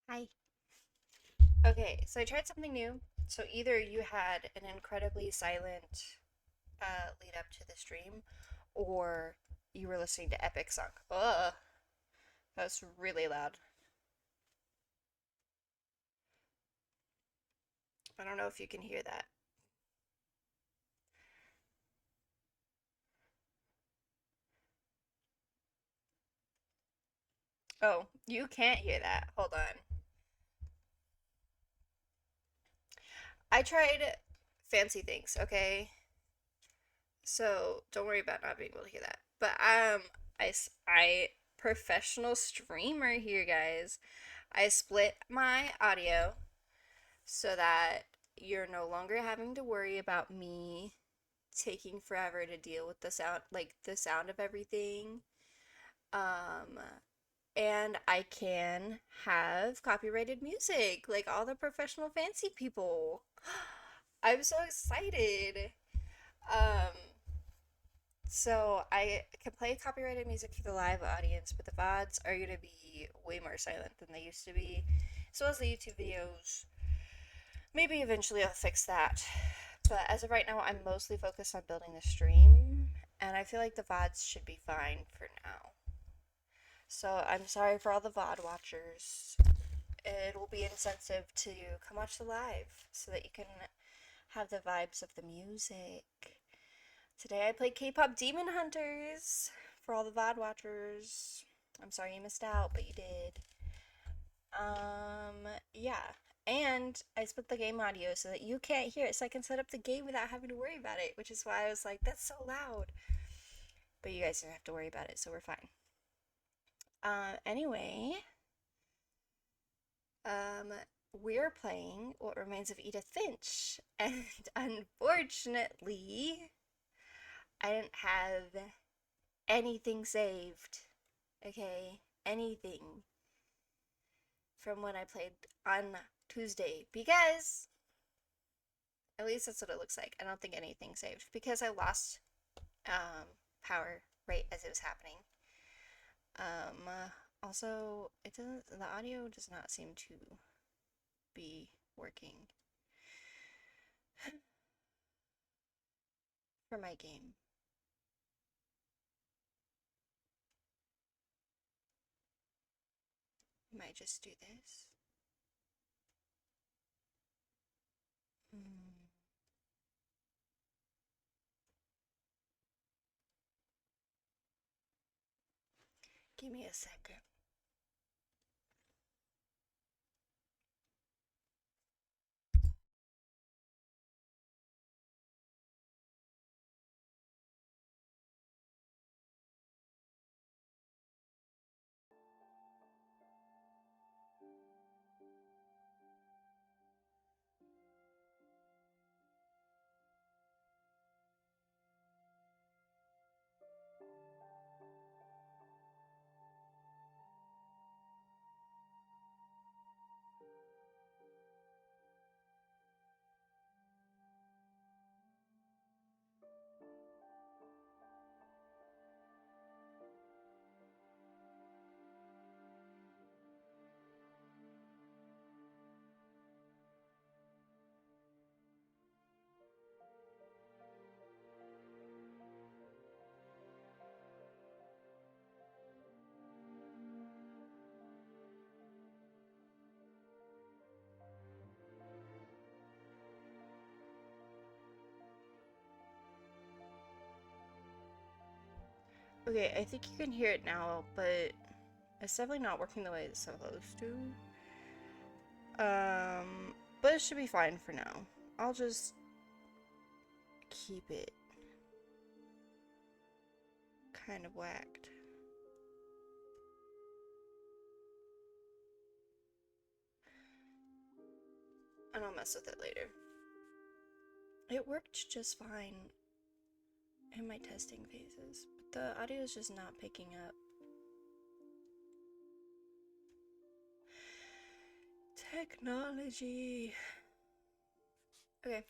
Hi. Okay, so I tried something new. So either you had an incredibly silent lead up to the stream, or you were listening to epic song. Ugh, that was really loud. I don't know if you can hear that. Oh, you can't hear that. Hold on. I tried fancy things, okay? So don't worry about not being able to hear that. But I professional streamer here, guys. I split my audio so that you're no longer having to worry about me taking forever to deal with the sound, like the sound of everything. Um, and I can have copyrighted music like all the professional fancy people. I'm so excited. Um, so I can play copyrighted music for the live audience, but the VODs are going to be way more silent than they used to be. So as the YouTube videos, maybe eventually I'll fix that. But as of right now, I'm mostly focused on building the stream, and I feel like the VODs should be fine for now. So I'm sorry for all the VOD watchers. It will be incentive to come watch the live so that you can have the vibes of the music. Today I played K-pop Demon Hunters for all the VOD watchers. I'm sorry you missed out, but you did. Yeah. And I split the game audio so that you can't hear it, so I can set up the game without having to worry about it, which is why I was like, that's so loud. But you guys don't have to worry about it, so we're fine. Anyway, um, we're playing What Remains of Edith Finch, and unfortunately, I didn't have anything saved. Okay, anything from when I played on Tuesday because at least that's what it looks like. I don't think anything saved because I lost power right as it was happening. Also, it doesn't. The audio does not seem to be working for my game. Might just do this. Mm, give me a second. Okay, I think you can hear it now, but it's definitely not working the way it's supposed to. But it should be fine for now. I'll just keep it kind of whacked. And I'll mess with it later. It worked just fine in my testing phases, but the audio is just not picking up. Technology. Okay,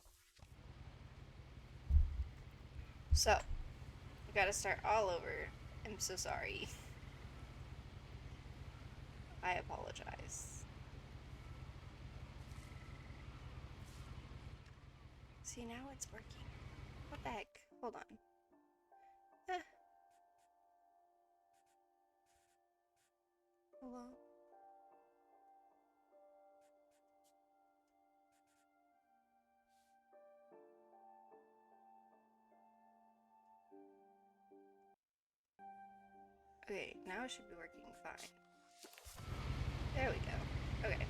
so we gotta start all over. I'm so sorry. I apologize. See, now it's working. What the heck? Hold on. Eh. Hello? Okay, now it should be working fine. There we go. Okay.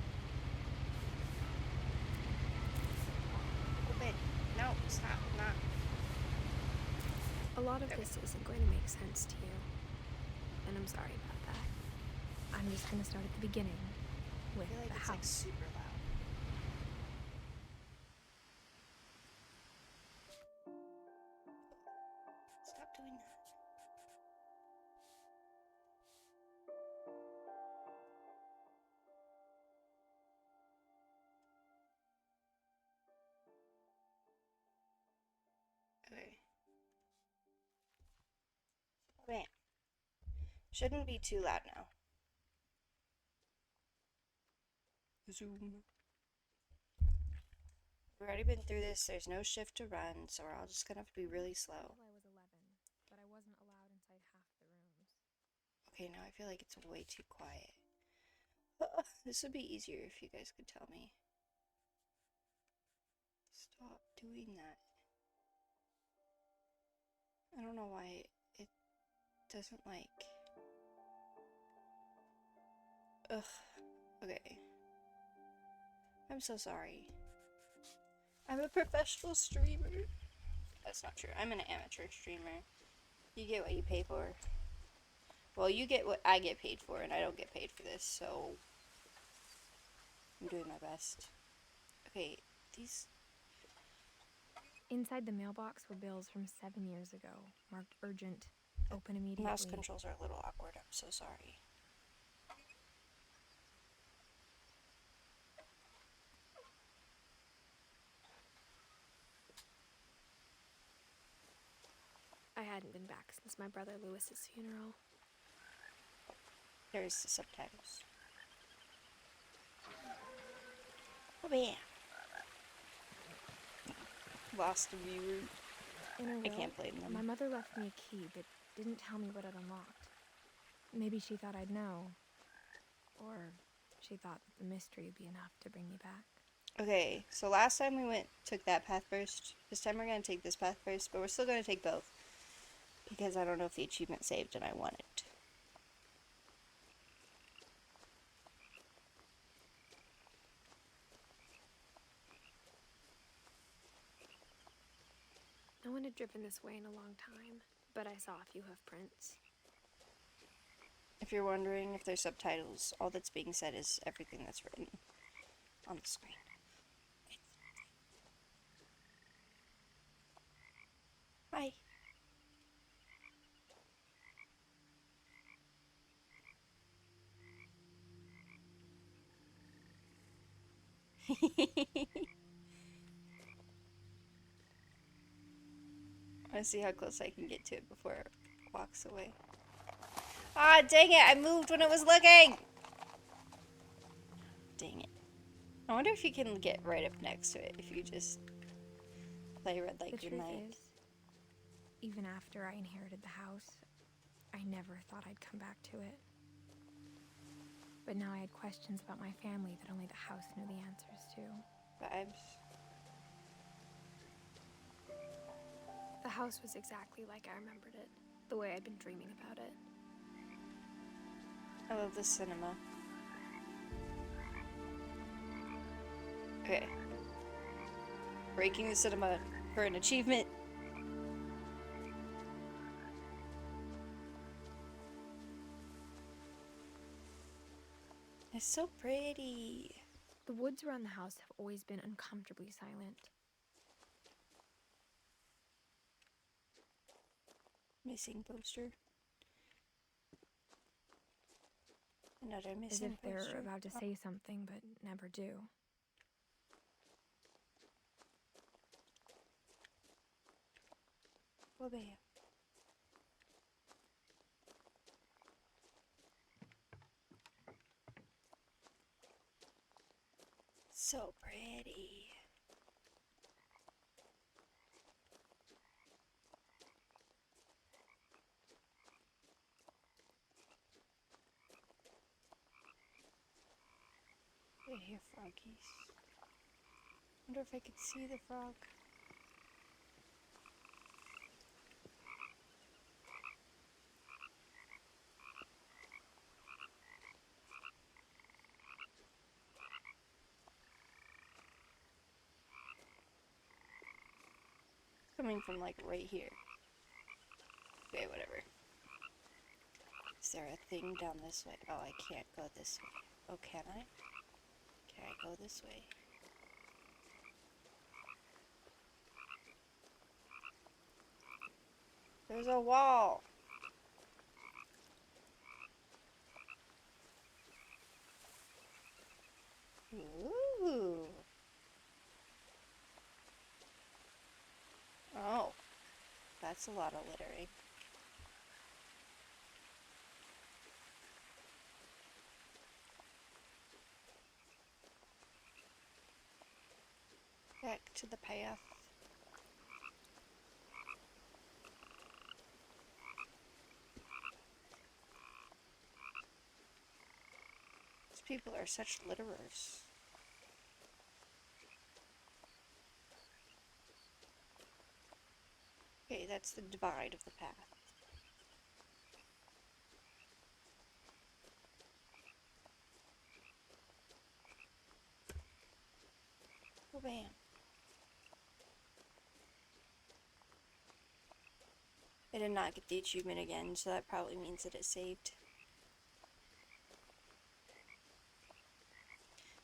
Open. No, stop. Not. A lot of this isn't going to make sense to you, and I'm sorry about that. I'm just going to start at the beginning with I feel like the it's house. like super loud. Stop doing that. Okay. Bam. Shouldn't be too loud now. Zoom. We've already been through this. There's no shift to run, so we're all just gonna have to be really slow. Until I was 11, but I wasn't allowed inside half the rooms. Okay, now I feel like it's way too quiet. This would be easier if you guys could tell me. Stop doing that. I don't know why it doesn't like. Ugh. Okay. I'm so sorry. I'm a professional streamer. That's not true. I'm an amateur streamer. You get what you pay for. Well, you get what I get paid for, and I don't get paid for this, so I'm doing my best. Okay, these. Inside the mailbox were bills from 7 years ago, marked urgent, open immediately. Mouse controls are a little awkward. I'm so sorry. I hadn't been back since my brother Lewis's funeral. There's the subtitles. Oh, man. Lost a viewer. In her will, I can't blame them. my mother left me a key, but didn't tell me what it unlocked. Maybe she thought I'd know. Or she thought that the mystery would be enough to bring me back. Okay, so last time we took that path first. This time we're going to take this path first, but we're still going to take both. Because I don't know if the achievement saved and I want it. No one had driven this way in a long time, but I saw a few hoof prints. If you're wondering if there's subtitles, all that's being said is everything that's written on the screen. Hi. I want to see how close I can get to it before it walks away. Ah, dang it! I moved when it was looking! Dang it. I wonder if you can get right up next to it if you just play red light, green light. The truth is, even after I inherited the house, I never thought I'd come back to it. But now I had questions about my family that only the house knew the answers to. Vibes. The house was exactly like I remembered it, the way I'd been dreaming about it. I love the cinema. Okay. Breaking the cinema for an achievement. It's so pretty. The woods around the house have always been uncomfortably silent. Missing poster. Another As missing if they're poster. about to say something, but never do. Oh, babe. So pretty. froggies. Wonder if I could see the frog. Coming from like right here. Okay, whatever. Is there a thing down this way? Oh, I can't go this way. Oh, can I? Can I go this way? There's a wall! Ooh! Oh, that's a lot of littering. Back to the path. These people are such litterers. Okay, that's the divide of the path. Oh, bam. I did not get the achievement again, so that probably means that it saved.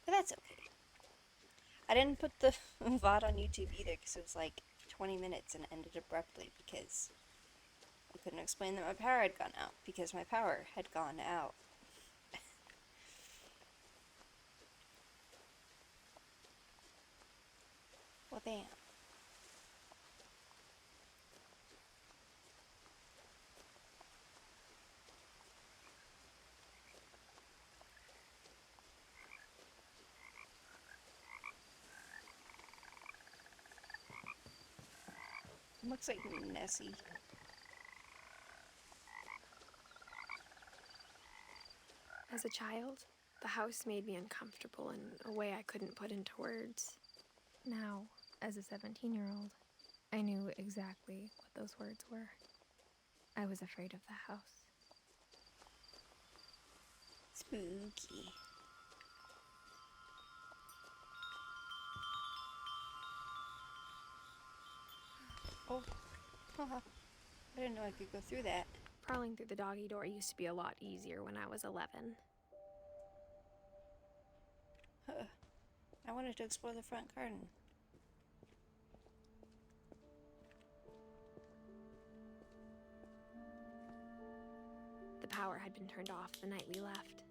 But that's okay. I didn't put the VOD on YouTube either because it was like 20 minutes and ended abruptly because I couldn't explain that my power had gone out because my power had gone out. Well, bam. Looks like Nessie. As a child, the house made me uncomfortable in a way I couldn't put into words. Now, as a 17-year-old, I knew exactly what those words were. I was afraid of the house. Spooky. Oh, haha. I didn't know I could go through that. Crawling through the doggy door used to be a lot easier when I was 11. Huh. I wanted to explore the front garden. The power had been turned off the night we left.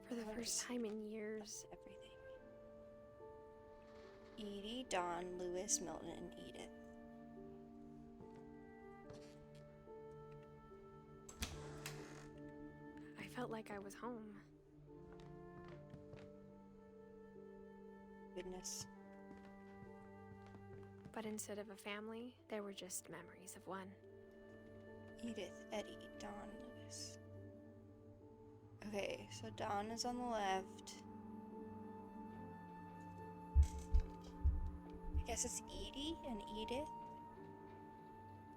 For the first time in years, Everything. Edie, Dawn, Lewis, Milton, and Edith. I felt like I was home. Goodness. But instead of a family, there were just memories of one. Edith, Eddie, Dawn, Lewis. Okay, so Dawn is on the left. I guess it's Edie and Edith.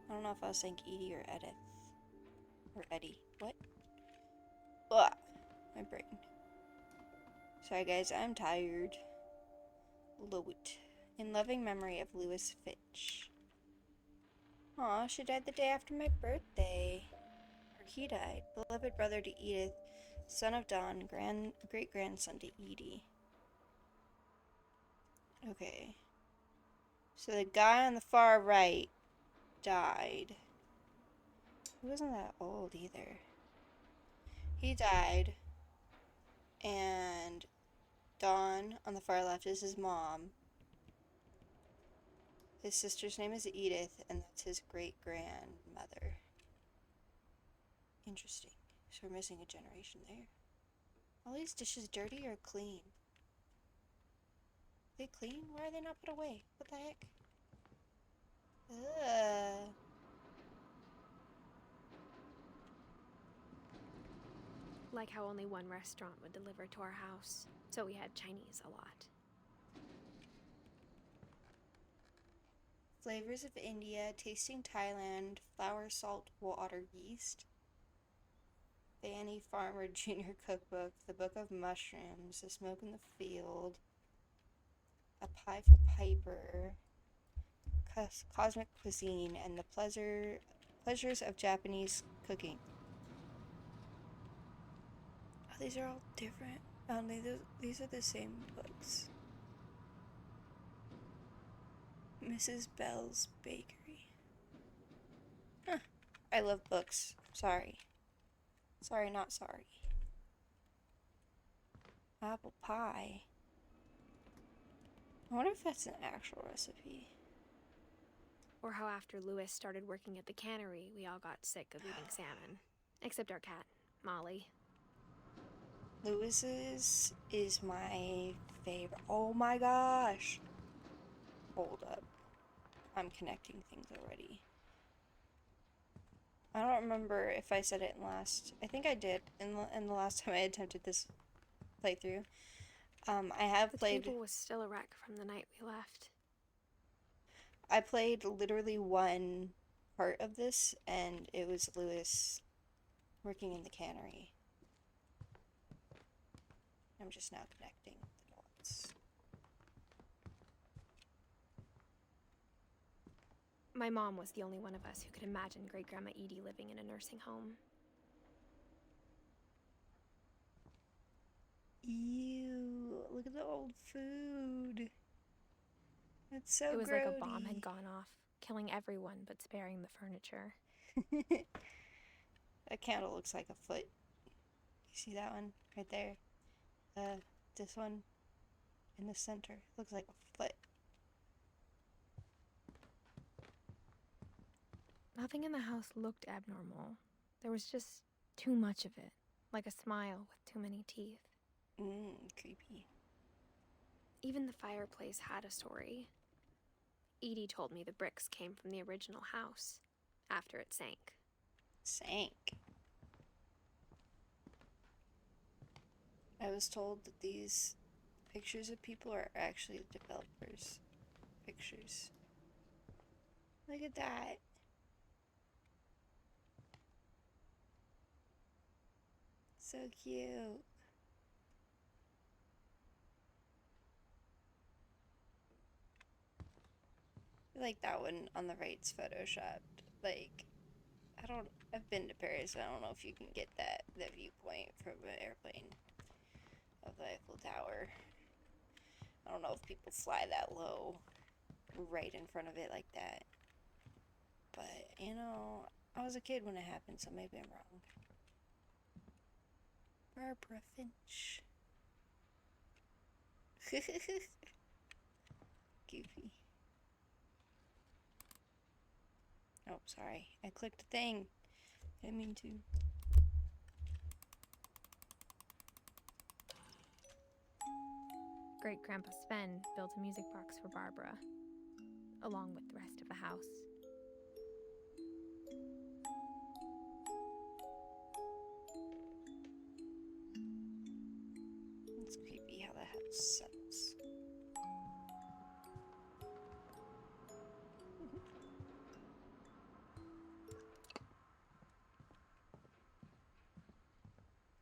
I don't know if I was saying Edie or Edith. Or Eddie. What? Ugh, my brain. Sorry guys, I'm tired. Loot. In loving memory of Lewis Fitch. Aw, she died the day after my birthday. Or he died. Beloved brother to Edith, son of Dawn, great-grandson to Edie. Okay. So the guy on the far right died. He wasn't that old either. He died. And Dawn on the far left is his mom. His sister's name is Edith, and that's his great-grandmother. Interesting. So we're missing a generation there. All these dishes dirty or clean? Are they clean? Why are they not put away? What the heck? Ugh. Like how only one restaurant would deliver to our house, so we had Chinese a lot. Flavors of India, Tasting Thailand, Flour, Salt, Water, Yeast. Fanny Farmer Jr. Cookbook, The Book of Mushrooms, The Smoke in the Field, A Pie for Piper, Cosmic Cuisine, and the Pleasures of Japanese Cooking. Oh, these are all different. These are the same books. Mrs. Bell's Bakery. Huh. I love books. Sorry. Sorry, not sorry. Apple pie. I wonder if that's an actual recipe. Or how after Lewis started working at the cannery, we all got sick of eating salmon. Except our cat, Molly. Lewis's is my favorite. Oh my gosh. Hold up. I'm connecting things already. I don't remember if I said it in last. I think I did in the last time I attempted this playthrough. I have played. The table was still a wreck from the night we left. I played literally one part of this, and it was Lewis working in the cannery. I'm just now connecting the dots. My mom was the only one of us who could imagine Great-Grandma Edie living in a nursing home. Ew, look at the old food. It's so It was grody. like a bomb had gone off, killing everyone but sparing the furniture. That candle looks like a foot. You see that one right there? This one in the center looks like a foot. Nothing in the house looked abnormal. There was just too much of it, like a smile with too many teeth. Creepy. Even the fireplace had a story. Edie told me the bricks came from the original house, after it sank. Sank. I was told that these pictures of people are actually the developers' pictures. Look at that. So cute. I like that one on the right's photoshopped. Like, I've been to Paris, I don't know if you can get the viewpoint from an airplane of the Eiffel Tower. I don't know if people fly that low right in front of it like that. But, you know, I was a kid when it happened, so maybe I'm wrong. Barbara Finch. Goofy. Oh, sorry. I clicked a thing. I didn't mean to. Great-Grandpa Sven built a music box for Barbara, along with the rest of the house. It's creepy how the house settles.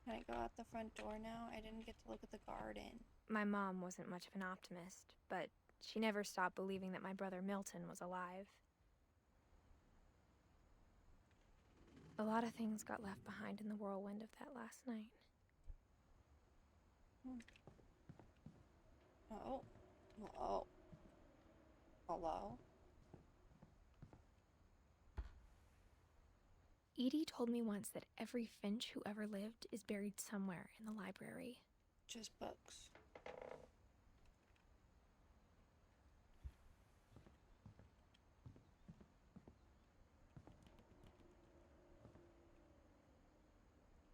Can I go out the front door now? I didn't get to look at the garden. My mom wasn't much of an optimist, but she never stopped believing that my brother Milton was alive. A lot of things got left behind in the whirlwind of that last night. Oh. Oh. Hello? Edie told me once that every Finch who ever lived is buried somewhere in the library. Just books.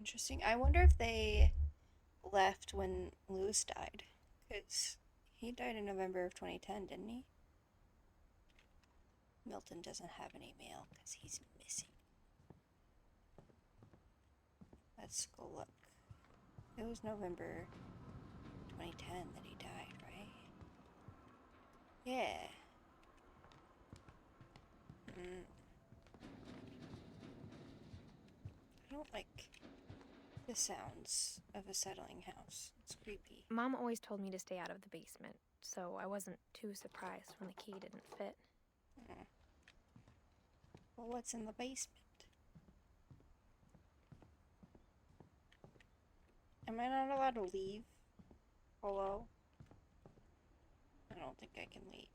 Interesting. I wonder if they left when Lewis died. Because he died in November of 2010, didn't he? Milton doesn't have any mail because he's missing. Let's go look. It was November 2010 that he died, right? Yeah. I don't like the sounds of a settling house. It's creepy. Mom always told me to stay out of the basement, so I wasn't too surprised when the key didn't fit. Well, what's in the basement? Am I not allowed to leave? Hello? I don't think I can leave.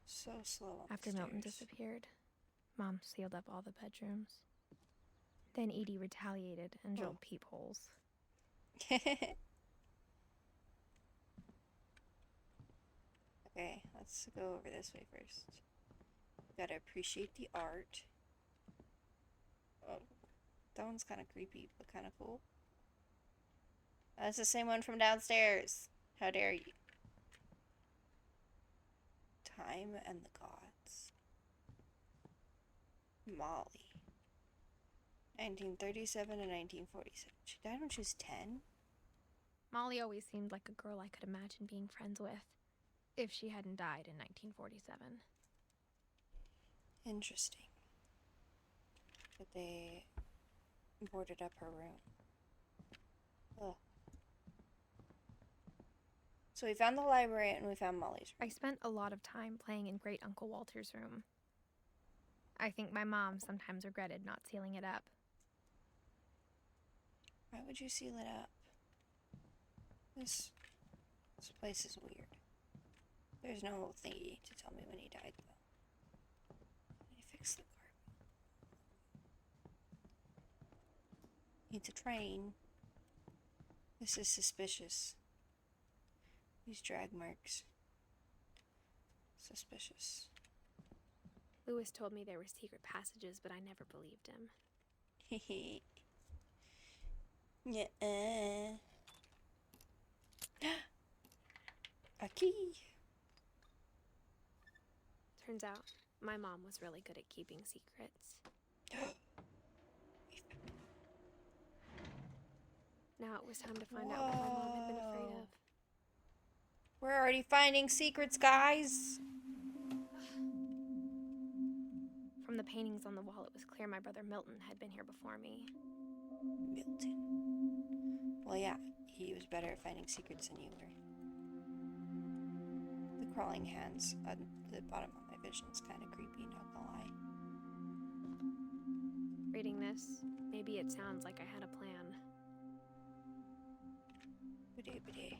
So slow on After the Milton stairs. disappeared, Mom sealed up all the bedrooms. Then Edie retaliated and drilled peepholes. Okay, let's go over this way first. Gotta appreciate the art. Oh, that one's kind of creepy, but kind of cool. That's the same one from downstairs. How dare you? Time and the Gods. Molly. 1937 to 1947. She died when she was 10? Molly always seemed like a girl I could imagine being friends with, if she hadn't died in 1947. Interesting. But they boarded up her room. Ugh. So we found the library and we found Molly's room. I spent a lot of time playing in Great Uncle Walter's room. I think my mom sometimes regretted not sealing it up. Why would you seal it up? This place is weird. There's no thingy to tell me when he died, though. He fixed the carpet. Needs a train. This is suspicious. These drag marks. Suspicious. Lewis told me there were secret passages, but I never believed him. Hehe. Yeah. A key. Turns out, my mom was really good at keeping secrets. Now it was time to find out what my mom had been afraid of. We're already finding secrets, guys. From the paintings on the wall, it was clear my brother Milton had been here before me. Milton. Well, yeah, he was better at finding secrets than you were. The crawling hands on the bottom of my vision is kind of creepy, not gonna lie. Reading this, maybe it sounds like I had a plan. Bidet.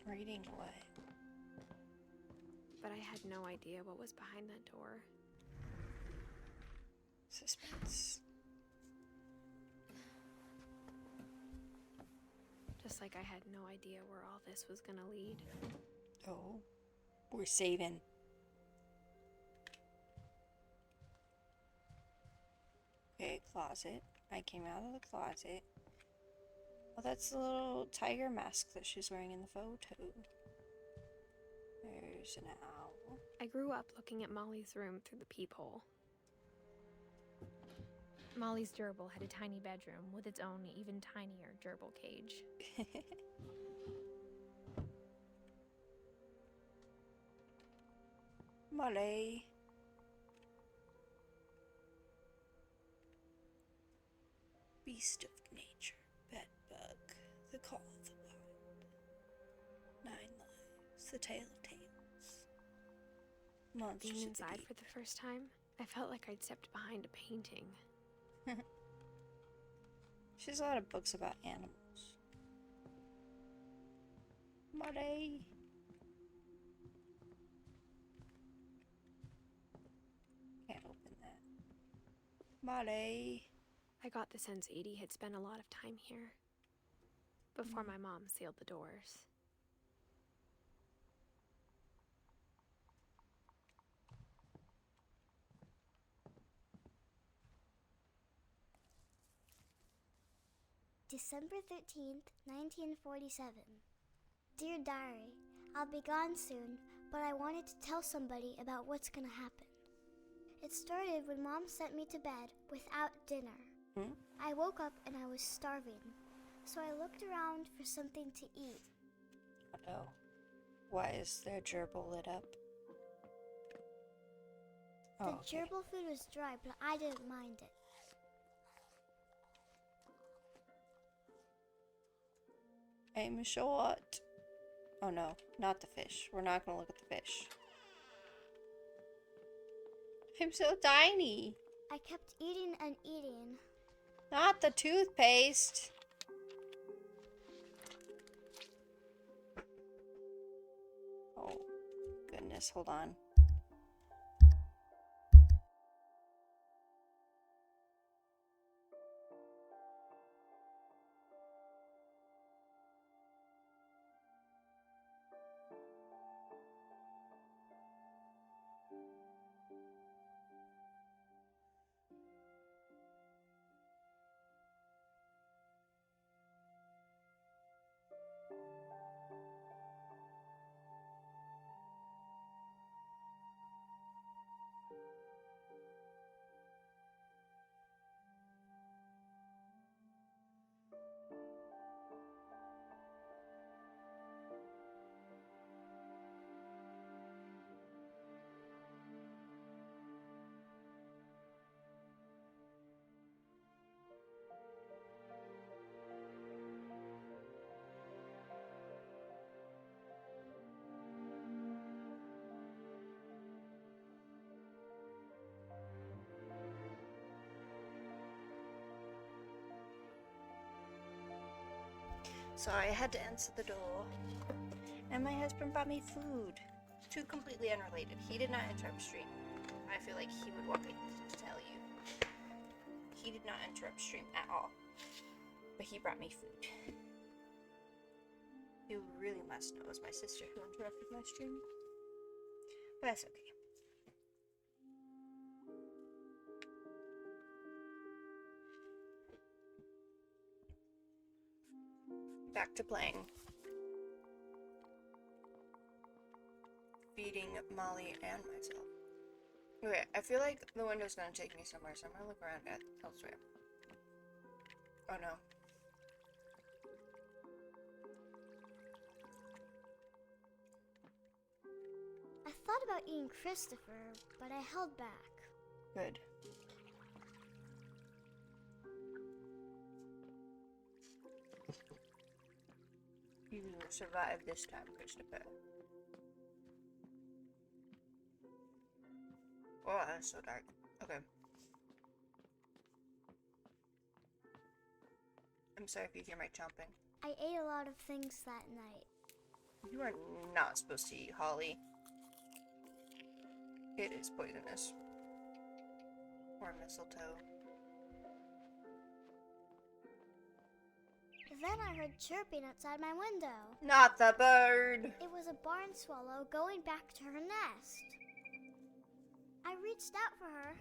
Reading what? But I had no idea what was behind that door. Suspense. Just like I had no idea where all this was gonna lead. Oh, we're saving. Okay, closet. I came out of the closet. Oh, that's the little tiger mask that she's wearing in the photo. There's an owl. I grew up looking at Molly's room through the peephole. Molly's gerbil had a tiny bedroom with its own even tinier gerbil cage. Molly. Beast of nature, bed bug, the call of the wild. 9 lives, the tale of tales. Monsters Being of the inside deep. for the first time, I felt like I'd stepped behind a painting. She has a lot of books about animals. Molly. Can't open that. Molly. I got the sense Edie had spent a lot of time here before my mom sealed the doors. December 13th, 1947. Dear Diary, I'll be gone soon, but I wanted to tell somebody about what's gonna happen. It started when Mom sent me to bed without dinner. I woke up and I was starving, so I looked around for something to eat. Oh, why is their gerbil lit up? The gerbil food was dry, but I didn't mind it. I'm short. Oh no, not the fish. We're not gonna look at the fish. I'm so tiny. I kept eating and eating. Not the toothpaste. Oh, goodness, hold on. Sorry, I had to answer the door. And my husband brought me food. Two completely unrelated. He did not interrupt stream. I feel like he would want me to tell you. He did not interrupt stream at all. But he brought me food. You really must know it was my sister who interrupted my stream. But that's okay. Back to playing. Feeding Molly and myself. Okay, I feel like the window's gonna take me somewhere, so I'm gonna look around at elsewhere. Oh no. I thought about eating Christopher, but I held back. Good. You survived this time, Christopher. Oh, that's so dark. Okay. I'm sorry if you hear my chomping. I ate a lot of things that night. You are not supposed to eat holly. It is poisonous. Or mistletoe. Then I heard chirping outside my window. Not the bird! It was a barn swallow going back to her nest. I reached out for her.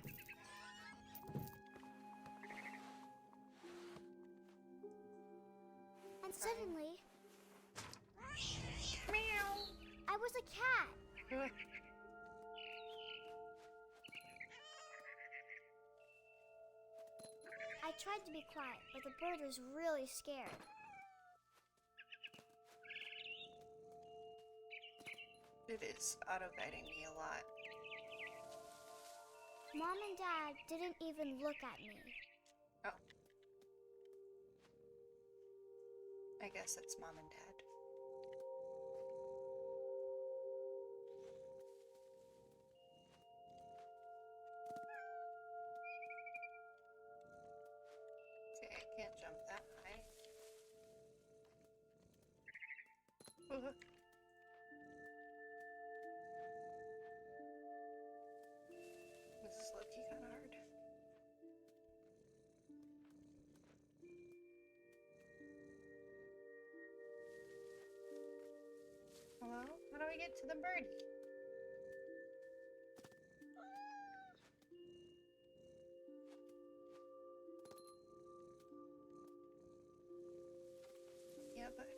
And suddenly, Meow! I was a cat. I tried to be quiet, but the bird was really scared. It is auto-guiding me a lot. Mom and Dad didn't even look at me. Oh. I guess it's Mom and Dad. Okay, I can't jump that high. This is low-key kind of hard. Hello? How do I get to the birdie? Yeah, buddy.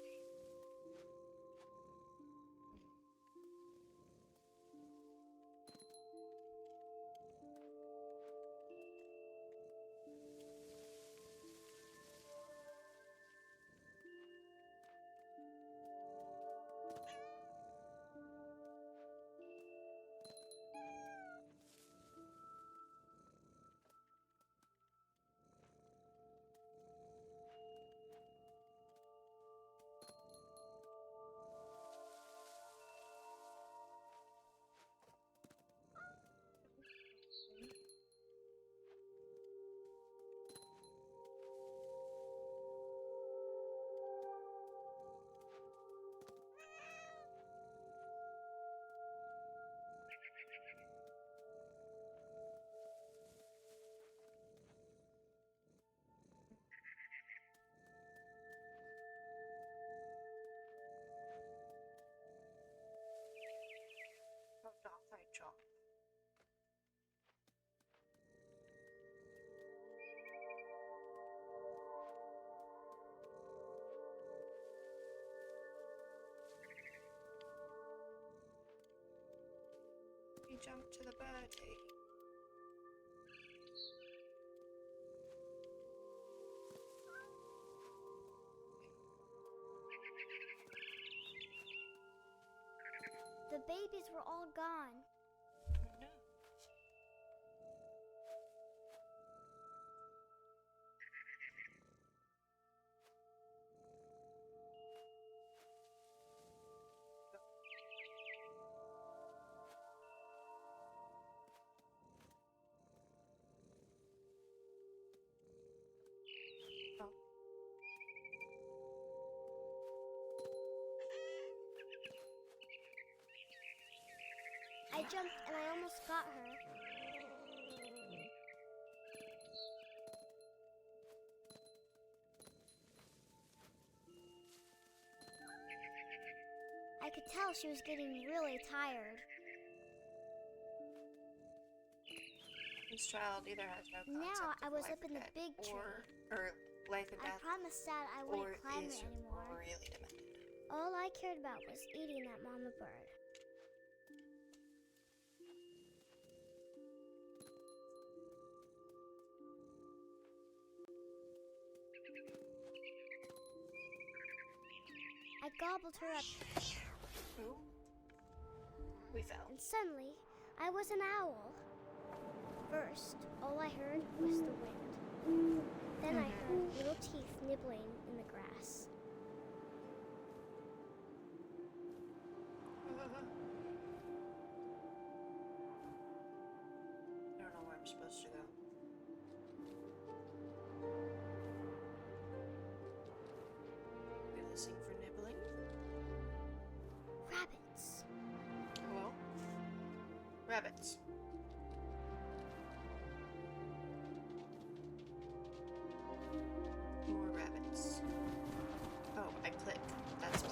Come to the party. The babies were all gone. Oh no. Oh. I jumped and I almost got her. I could tell she was getting really tired. This child either has no concept Now I of was life up in or the death, big or life and I death, promised Dad I or wouldn't climb is it anymore. really demented. All I cared about was eating that mama bird. I gobbled her up, Ooh. We fell. and suddenly I was an owl. First, all I heard was the wind. Then I heard little teeth nibbling in the grass. I don't know where I'm supposed to go. We listening for nibbling? Rabbits. Hello? Rabbits. More rabbits. Oh, I clicked. That's why.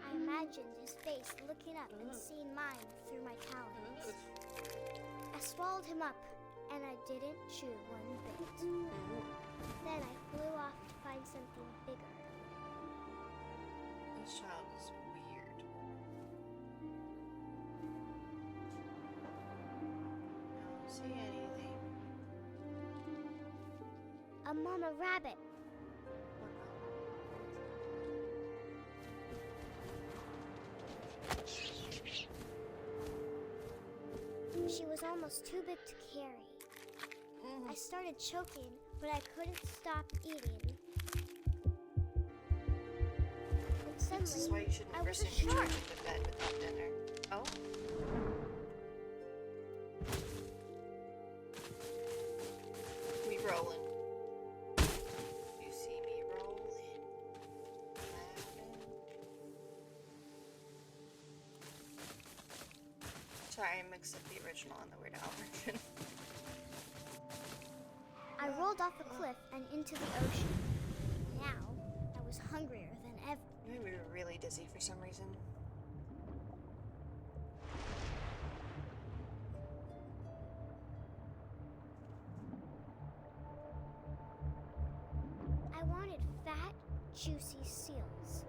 I imagined his face looking up and seeing mine through my talons. I swallowed him up, and I didn't chew one bit. Then I flew off to find something bigger. This child is weird. I don't see anything. A mama rabbit. She was almost too big to carry. I started choking, but I couldn't stop eating. And This is why suddenly, you should I never was a send your shark. child to bed without dinner. Oh? We rolling. You see me rolling. Sorry, I mixed up the original and the Weird Al version. I rolled off a cliff and into the ocean. Now, I was hungrier than ever. Maybe we were really dizzy for some reason. I wanted fat, juicy seals.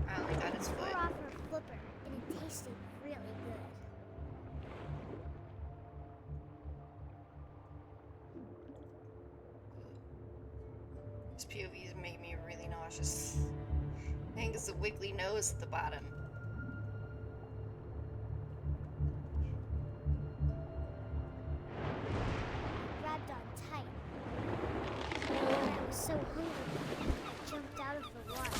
I only got its Tore foot. off her flipper, and it tasted really good. This POVs make me really nauseous. I think it's the wiggly nose at the bottom. I grabbed on tight. And I was so hungry, I jumped out of the water.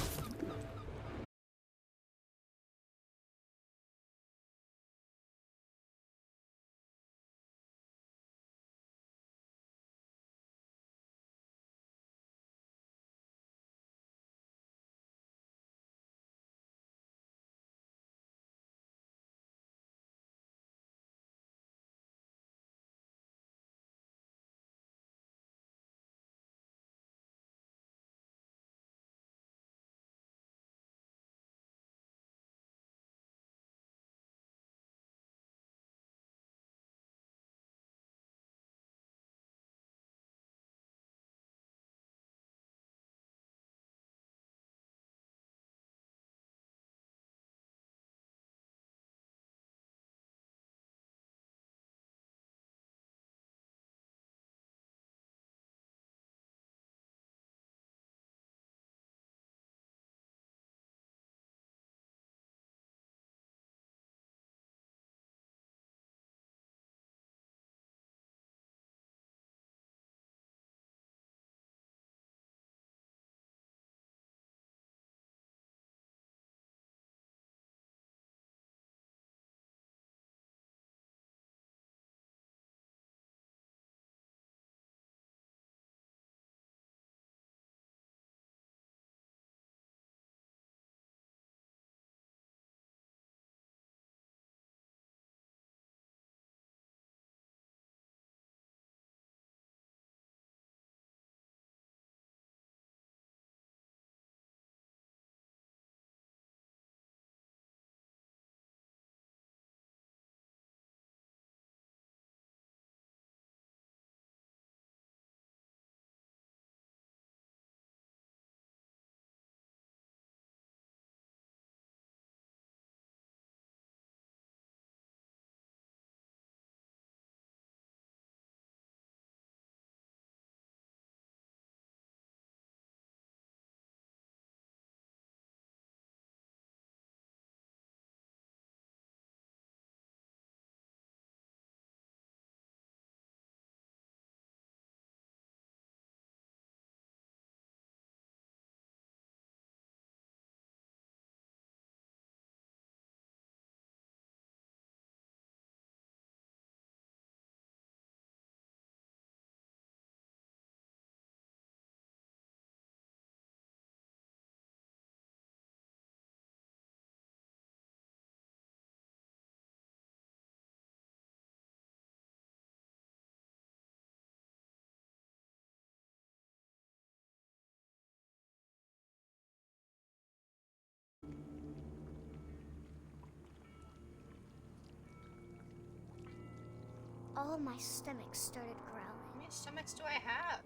all my stomach started How growling. many stomachs do I have?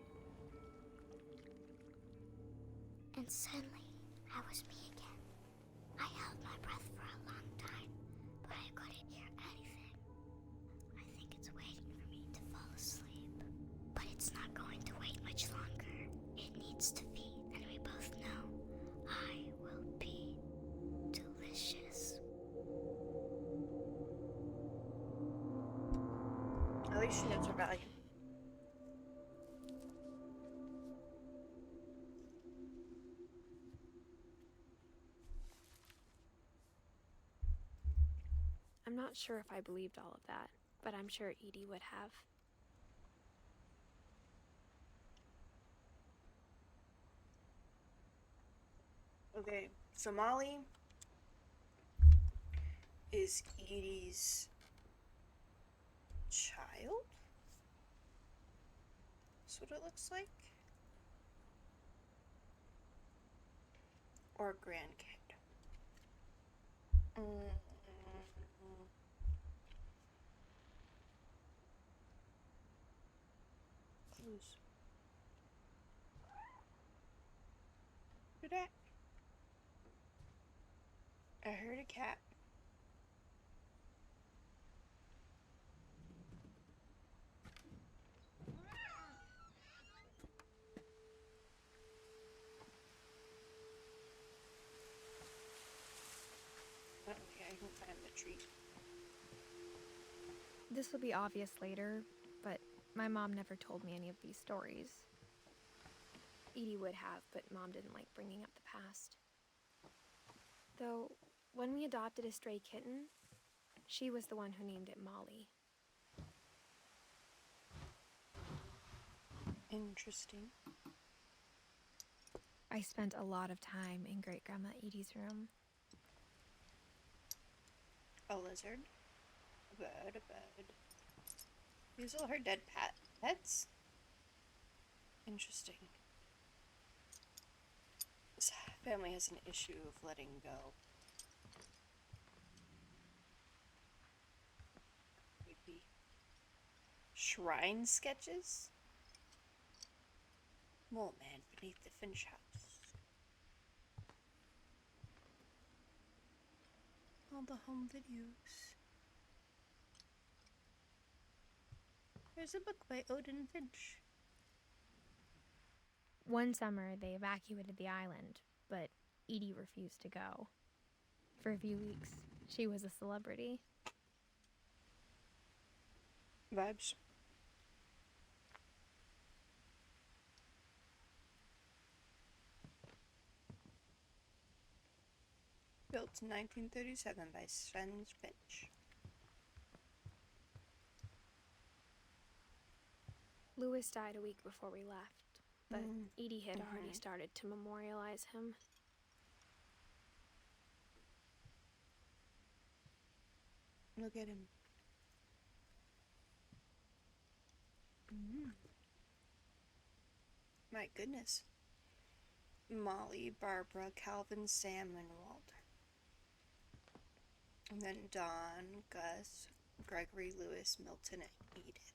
And suddenly, I was me again. I held my breath for a long time, but I couldn't hear anything. I think it's waiting for me to fall asleep. But it's not going to wait much longer. It needs to feed, and we both know I will be delicious. At least she knows her value. I'm not sure if I believed all of that, but I'm sure Edie would have. Okay, so Molly is Edie's child? That's what it looks like. Or grandkid. Close. Look at that. I heard a cat. I don't think I can find the tree. This will be obvious later, but my mom never told me any of these stories. Edie would have, but Mom didn't like bringing up the past. Though, when we adopted a stray kitten, she was the one who named it Molly. Interesting. I spent a lot of time in Great Grandma Edie's room. A lizard. A bird, a bird. These are all her dead pets? Interesting. This family has an issue of letting go. Creepy. Shrine sketches? Mole man beneath the Finch house. All the home videos. There's a book by Odin Finch. One summer, they evacuated the island, but Edie refused to go. For a few weeks, she was a celebrity. Vibes. Built in 1937 by Sven Finch. Lewis died a week before we left, but Edie had already started to memorialize him. Look at him. My goodness. Molly, Barbara, Calvin, Sam, and Walter. And then Don, Gus, Gregory, Lewis, Milton, and Edith.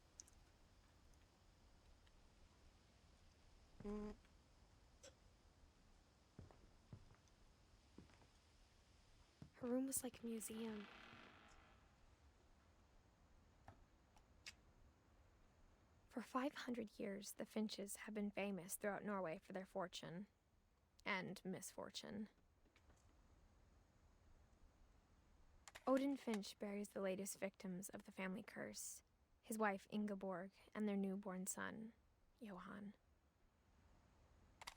Her room was like a museum. For 500 years, the Finches have been famous throughout Norway for their fortune and misfortune. Odin Finch buries the latest victims of the family curse, his wife Ingeborg and their newborn son, Johan.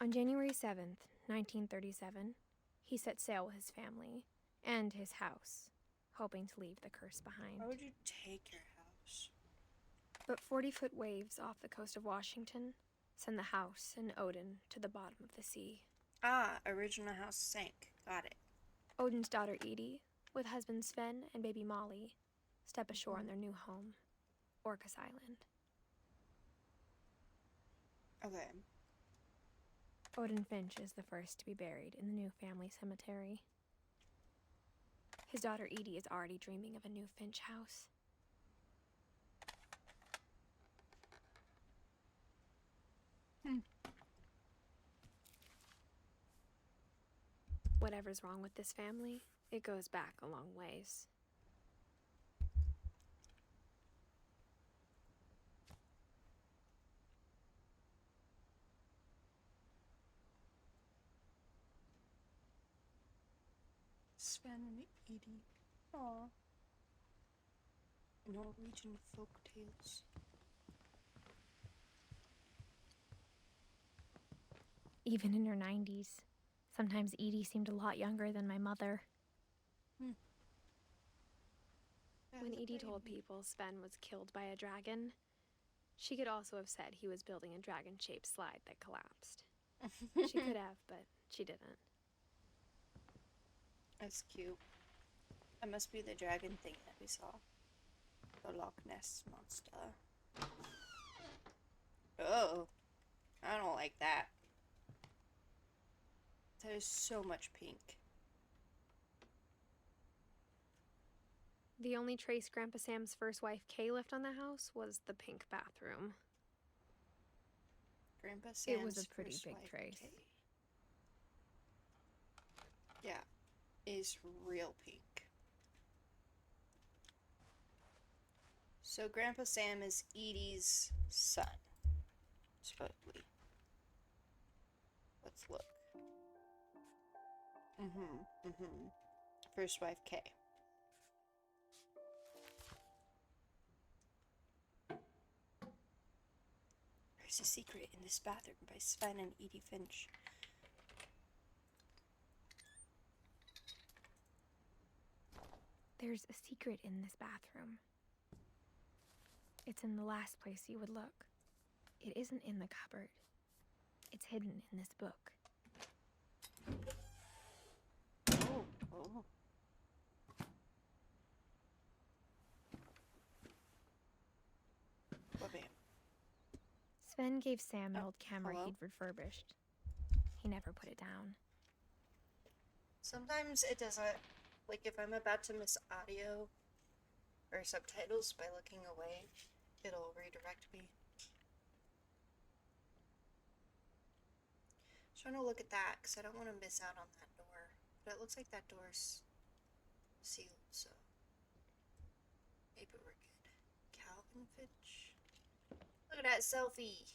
On January 7th, 1937, he set sail with his family and his house, hoping to leave the curse behind. Why would you take your house? But 40-foot waves off the coast of Washington send the house and Odin to the bottom of the sea. Ah, original house sank. Got it. Odin's daughter Edie, with husband Sven and baby Molly, step ashore on their new home, Orcas Island. Okay. Odin Finch is the first to be buried in the new family cemetery. His daughter Edie is already dreaming of a new Finch house. Whatever's wrong with this family, it goes back a long ways. Sven and Edie. Aww. Norwegian folk tales. Even in her 90s, sometimes Edie seemed a lot younger than my mother. When Edie told people Sven was killed by a dragon, she could also have said he was building a dragon-shaped slide that collapsed. She could have, but she didn't. That's cute. That must be the dragon thing that we saw. The Loch Ness monster. Oh, I don't like that. There's so much pink. The only trace Grandpa Sam's first wife, Kay, left on the house was the pink bathroom. Grandpa Sam's It was a pretty first big wife, trace. Kay. Yeah, is real pink. So Grandpa Sam is Edie's son, supposedly. Let's look. First wife, Kay. There's a secret in this bathroom by Sven and Edie Finch. There's a secret in this bathroom. It's in the last place you would look. It isn't in the cupboard. It's hidden in this book. Oh. Well, bam. Sven gave Sam an Oh, old camera hello? he'd refurbished. He never put it down. Sometimes it doesn't, like if I'm about to miss audio or subtitles by looking away, it'll redirect me. Trying to look at that because I don't want to miss out on that door. But it looks like that door's sealed, so maybe we're good. Calvin Finch. Look at that selfie.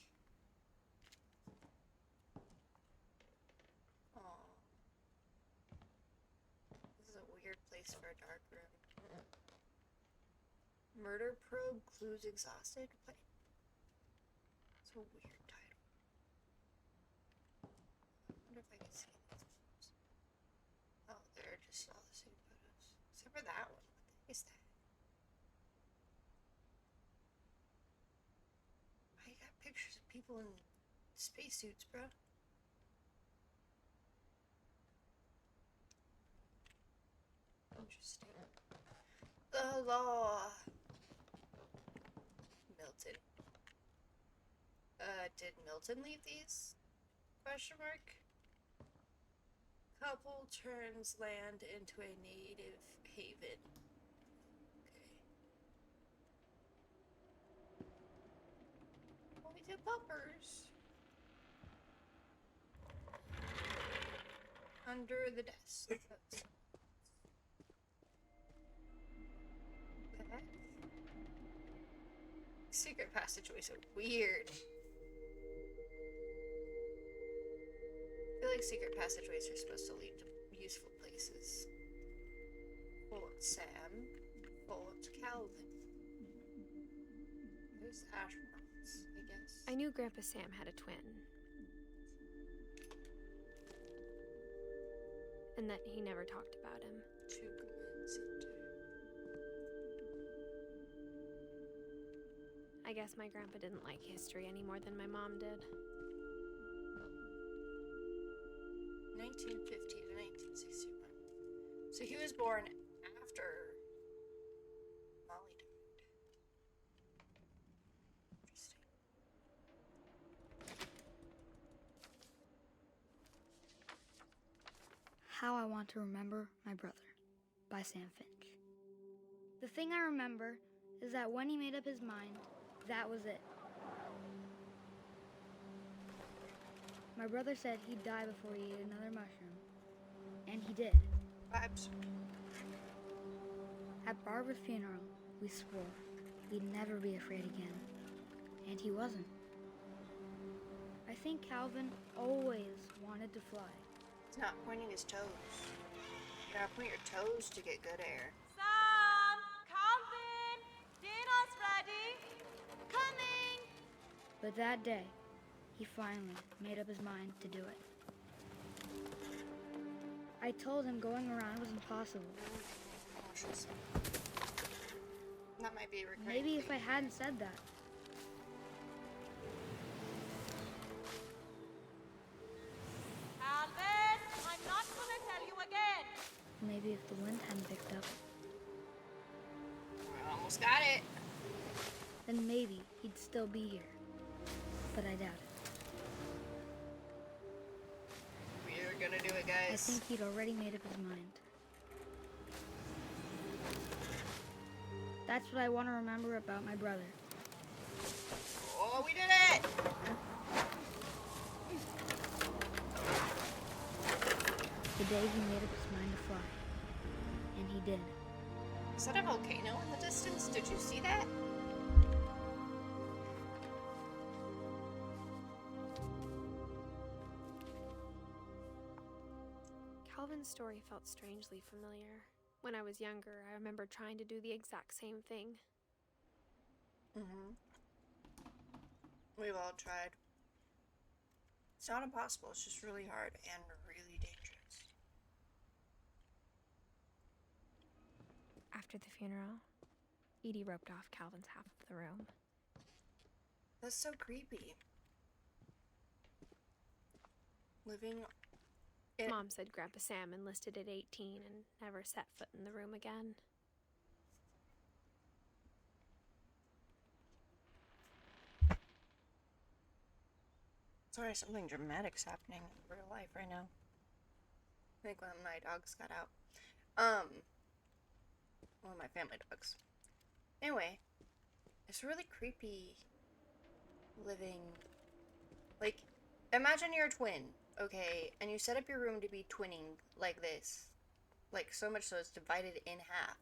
Aww. This is a weird place for a dark room. Murder probe, clues exhausted. What? It's a weird title. I wonder if I can see these photos. Oh, they're just all the same photos. Except for that one. What the heck is that? I got pictures of people in spacesuits, bro. Interesting. The law. Milton. Did Milton leave these? Question mark. Couple turns land into a native haven. Okay. Oh, we did bumpers. Under the desk. That's- the heck? Secret passageways are weird. I feel like secret passageways are supposed to lead to useful places. Fort Sam, Fort Calvin. There's astronauts, I guess. I knew Grandpa Sam had a twin. And that he never talked about him. Tucumán Center. I guess my grandpa didn't like history any more than my mom did. 1950 to 1961. So he was born after Molly died. Interesting. How I Want to Remember My Brother by Sam Finch. The thing I remember is that when he made up his mind, that was it. My brother said he'd die before he ate another mushroom. And he did. Vibes. At Barbara's funeral, we swore we'd never be afraid again. And he wasn't. I think Calvin always wanted to fly. He's not pointing his toes. You gotta point your toes to get good air. Sam! Calvin! Dinner's ready! Coming! But that day, he finally made up his mind to do it. I told him going around was impossible. Cautious. That might be a regret. Maybe if I hadn't said that. Calvin! I'm not gonna tell you again! Maybe if the wind hadn't picked up, I almost got it. then maybe he'd still be here. But I doubt it. We're gonna do it, I guys. think he'd already made up his mind. That's what I want to remember about my brother. Oh, we did it! The day he made up his mind to fly. And he did. Is that a volcano in the distance? Did you see that? Calvin's story felt strangely familiar. When I was younger, I remember trying to do the exact same thing. Mm-hmm. We've all tried. It's not impossible, it's just really hard and really dangerous. After the funeral, Edie roped off Calvin's half of the room. That's so creepy. Living in... Mom said Grandpa Sam enlisted at 18 and never set foot in the room again. Sorry, something dramatic's happening in real life right now. I think one of my dogs got out. One of my family dogs. Anyway, it's really creepy living... Like, imagine you're a twin, okay, and you set up your room to be twinning like this. Like, so much so it's divided in half.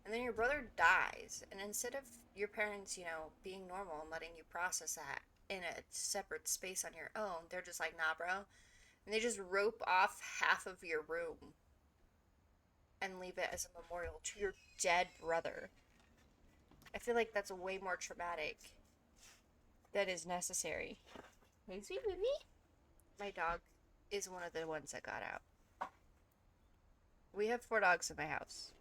And then your brother dies, and instead of your parents, you know, being normal and letting you process that in a separate space on your own, they're just like, nah, bro. And they just rope off half of your room and leave it as a memorial to your dead brother. I feel like that's way more traumatic than is necessary. Hey, sweet baby. My dog is one of the ones that got out. We have 4 dogs in my house.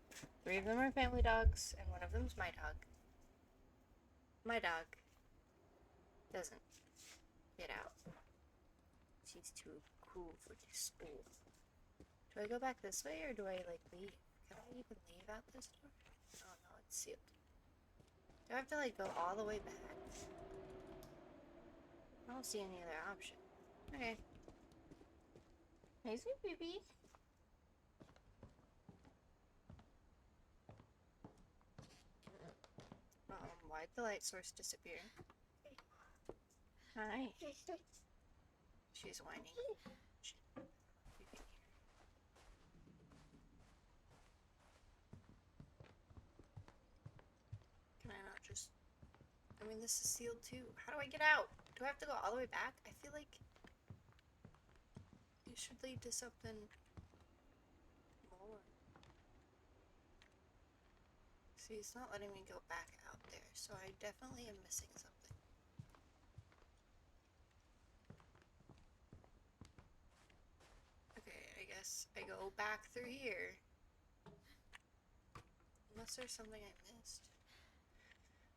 3 of them are family dogs, and one of them's my dog. My dog doesn't get out. She's too cool for this school. Do I go back this way, or do I, like, leave? Can I even leave out this door? Oh, no, it's sealed. Do I have to, like, go all the way back? I don't see any other option. Okay. Hey, sweet baby. Why'd the light source disappear? Hi. She's whining. You can hear. Can I not just... I mean, this is sealed too. How do I get out? Do I have to go all the way back? I feel like it should lead to something more. See, it's not letting me go back out there, so I definitely am missing something. Okay, I guess I go back through here. Unless there's something I missed.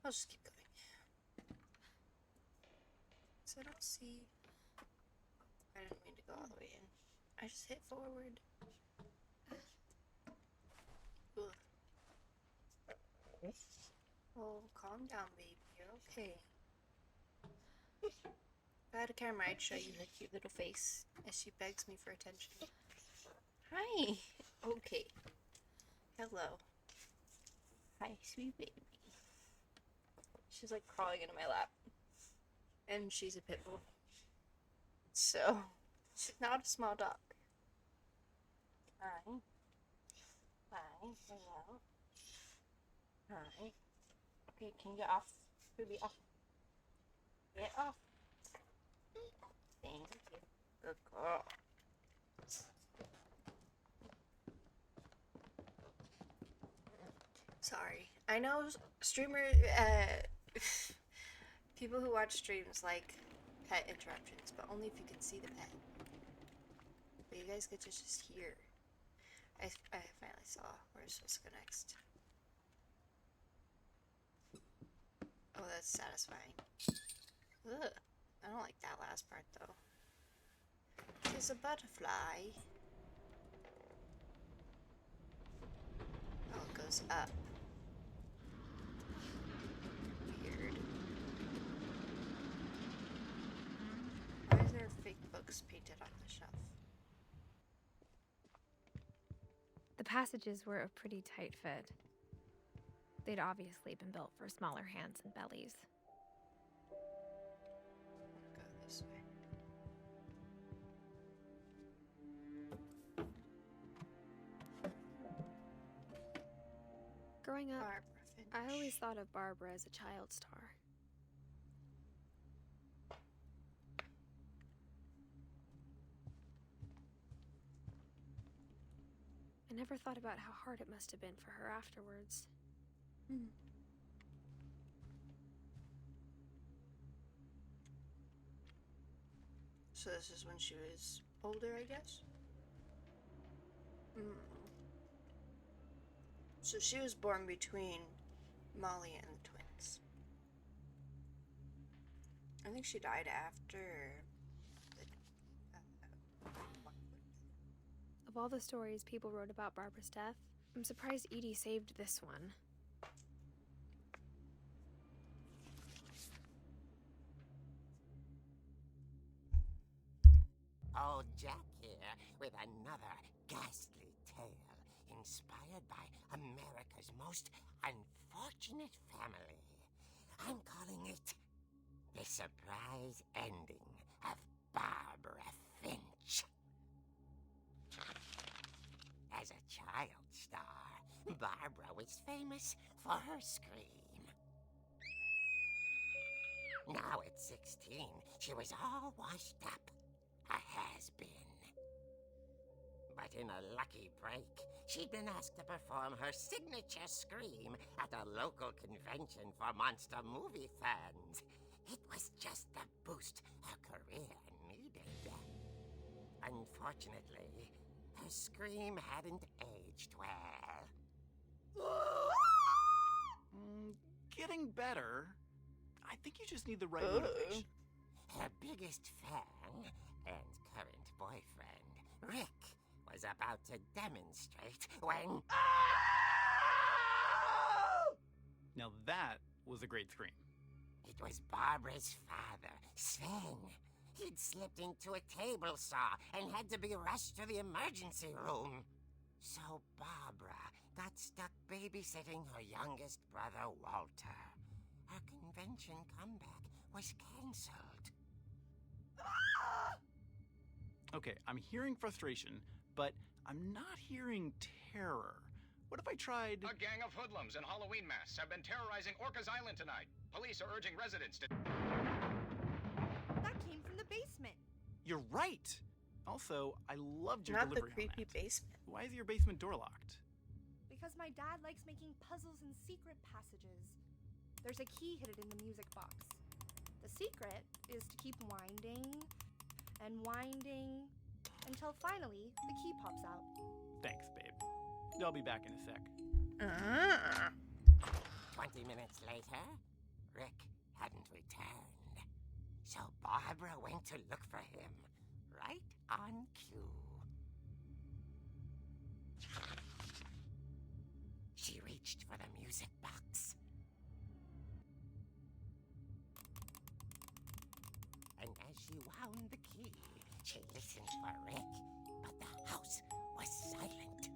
I'll just keep going. So I don't see... I didn't mean to go all the way in. I just hit forward. Ugh. Oh, calm down, baby. You're okay. If I had a camera, I'd show you her cute little face as she begs me for attention. Hi. Okay. Hello. Hi, sweet baby. She's like crawling into my lap. And she's a pit bull. So, she's not a small dog. Hi. Hi. Hello. Hi. Okay, can you get off? Booby, off. Get off. Thank you. Good girl. Sorry. I know people who watch streams like pet interruptions, but only if you can see the pet. But you guys get to just hear. I finally saw where it's supposed to go next. Oh, that's satisfying. Ugh. I don't like that last part, though. There's a butterfly. Oh, it goes up. Weird. Why is there fake books painted on the shelf? The passages were a pretty tight fit. They'd obviously been built for smaller hands and bellies. Go this way. Growing up, Barbara Finch. I always thought of Barbara as a child star. I never thought about how hard it must have been for her afterwards. So this is when she was older, I guess? So she was born between Molly and the twins. I think she died after Of all the stories people wrote about Barbara's death, I'm surprised Edie saved this one. Old Jack here with another ghastly tale inspired by America's most unfortunate family. I'm calling it The Surprise Ending of Barbara Finch. As a child star, Barbara was famous for her scream. Now at 16, she was all washed up. A has-been. But in a lucky break, she'd been asked to perform her signature scream at a local convention for monster movie fans. It was just the boost her career needed. Unfortunately, her scream hadn't aged well. Getting better. I think you just need the right motivation. Her biggest fan and current boyfriend, Rick, was about to demonstrate when... Now that was a great scream. It was Barbara's father, Sven. He'd slipped into a table saw and had to be rushed to the emergency room. So Barbara got stuck babysitting her youngest brother, Walter. Her convention comeback was cancelled. Okay, I'm hearing frustration, but I'm not hearing terror. What if I tried... A gang of hoodlums in Halloween masks have been terrorizing Orcas Island tonight. Police are urging residents to... That came from the basement. You're right! Also, I loved your not the delivery on creepy that. basement. Why is your basement door locked? Because my dad likes making puzzles and secret passages. There's a key hidden in the music box. The secret is to keep winding and winding until finally the key pops out. Thanks, babe. I'll be back in a sec. 20 minutes later, Rick hadn't returned. So Barbara went to look for him, right on cue. She reached for the music box. And as she wound the key, she listened for Rick, but the house was silent.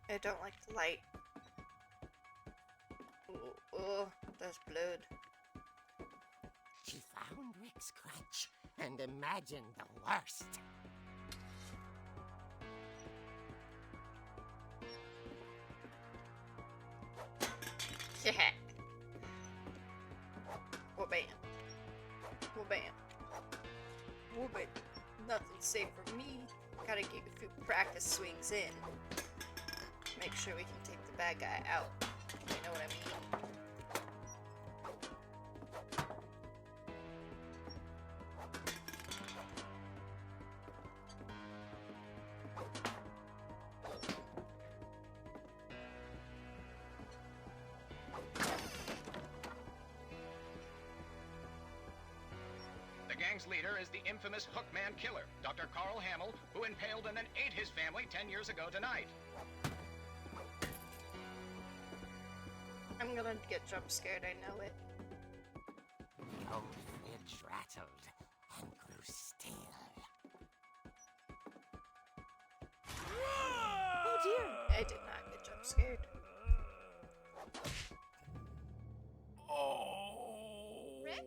I don't like the light. Oh, that's blood. She found Rick's crutch and imagined the worst. Yeah. Well, bam. Well, bam. Well, bam. Nothing's safe for me. Gotta get a few practice swings in. Make sure we can take the bad guy out. You know what I mean? The gang's leader is the infamous Hookman killer, Dr. Carl Hamill, who impaled and then ate his family 10 years ago tonight. I'm gonna get jump scared, I know it. The old fridge rattled and grew still. Oh dear! I did not get jump scared. Oh. Rick?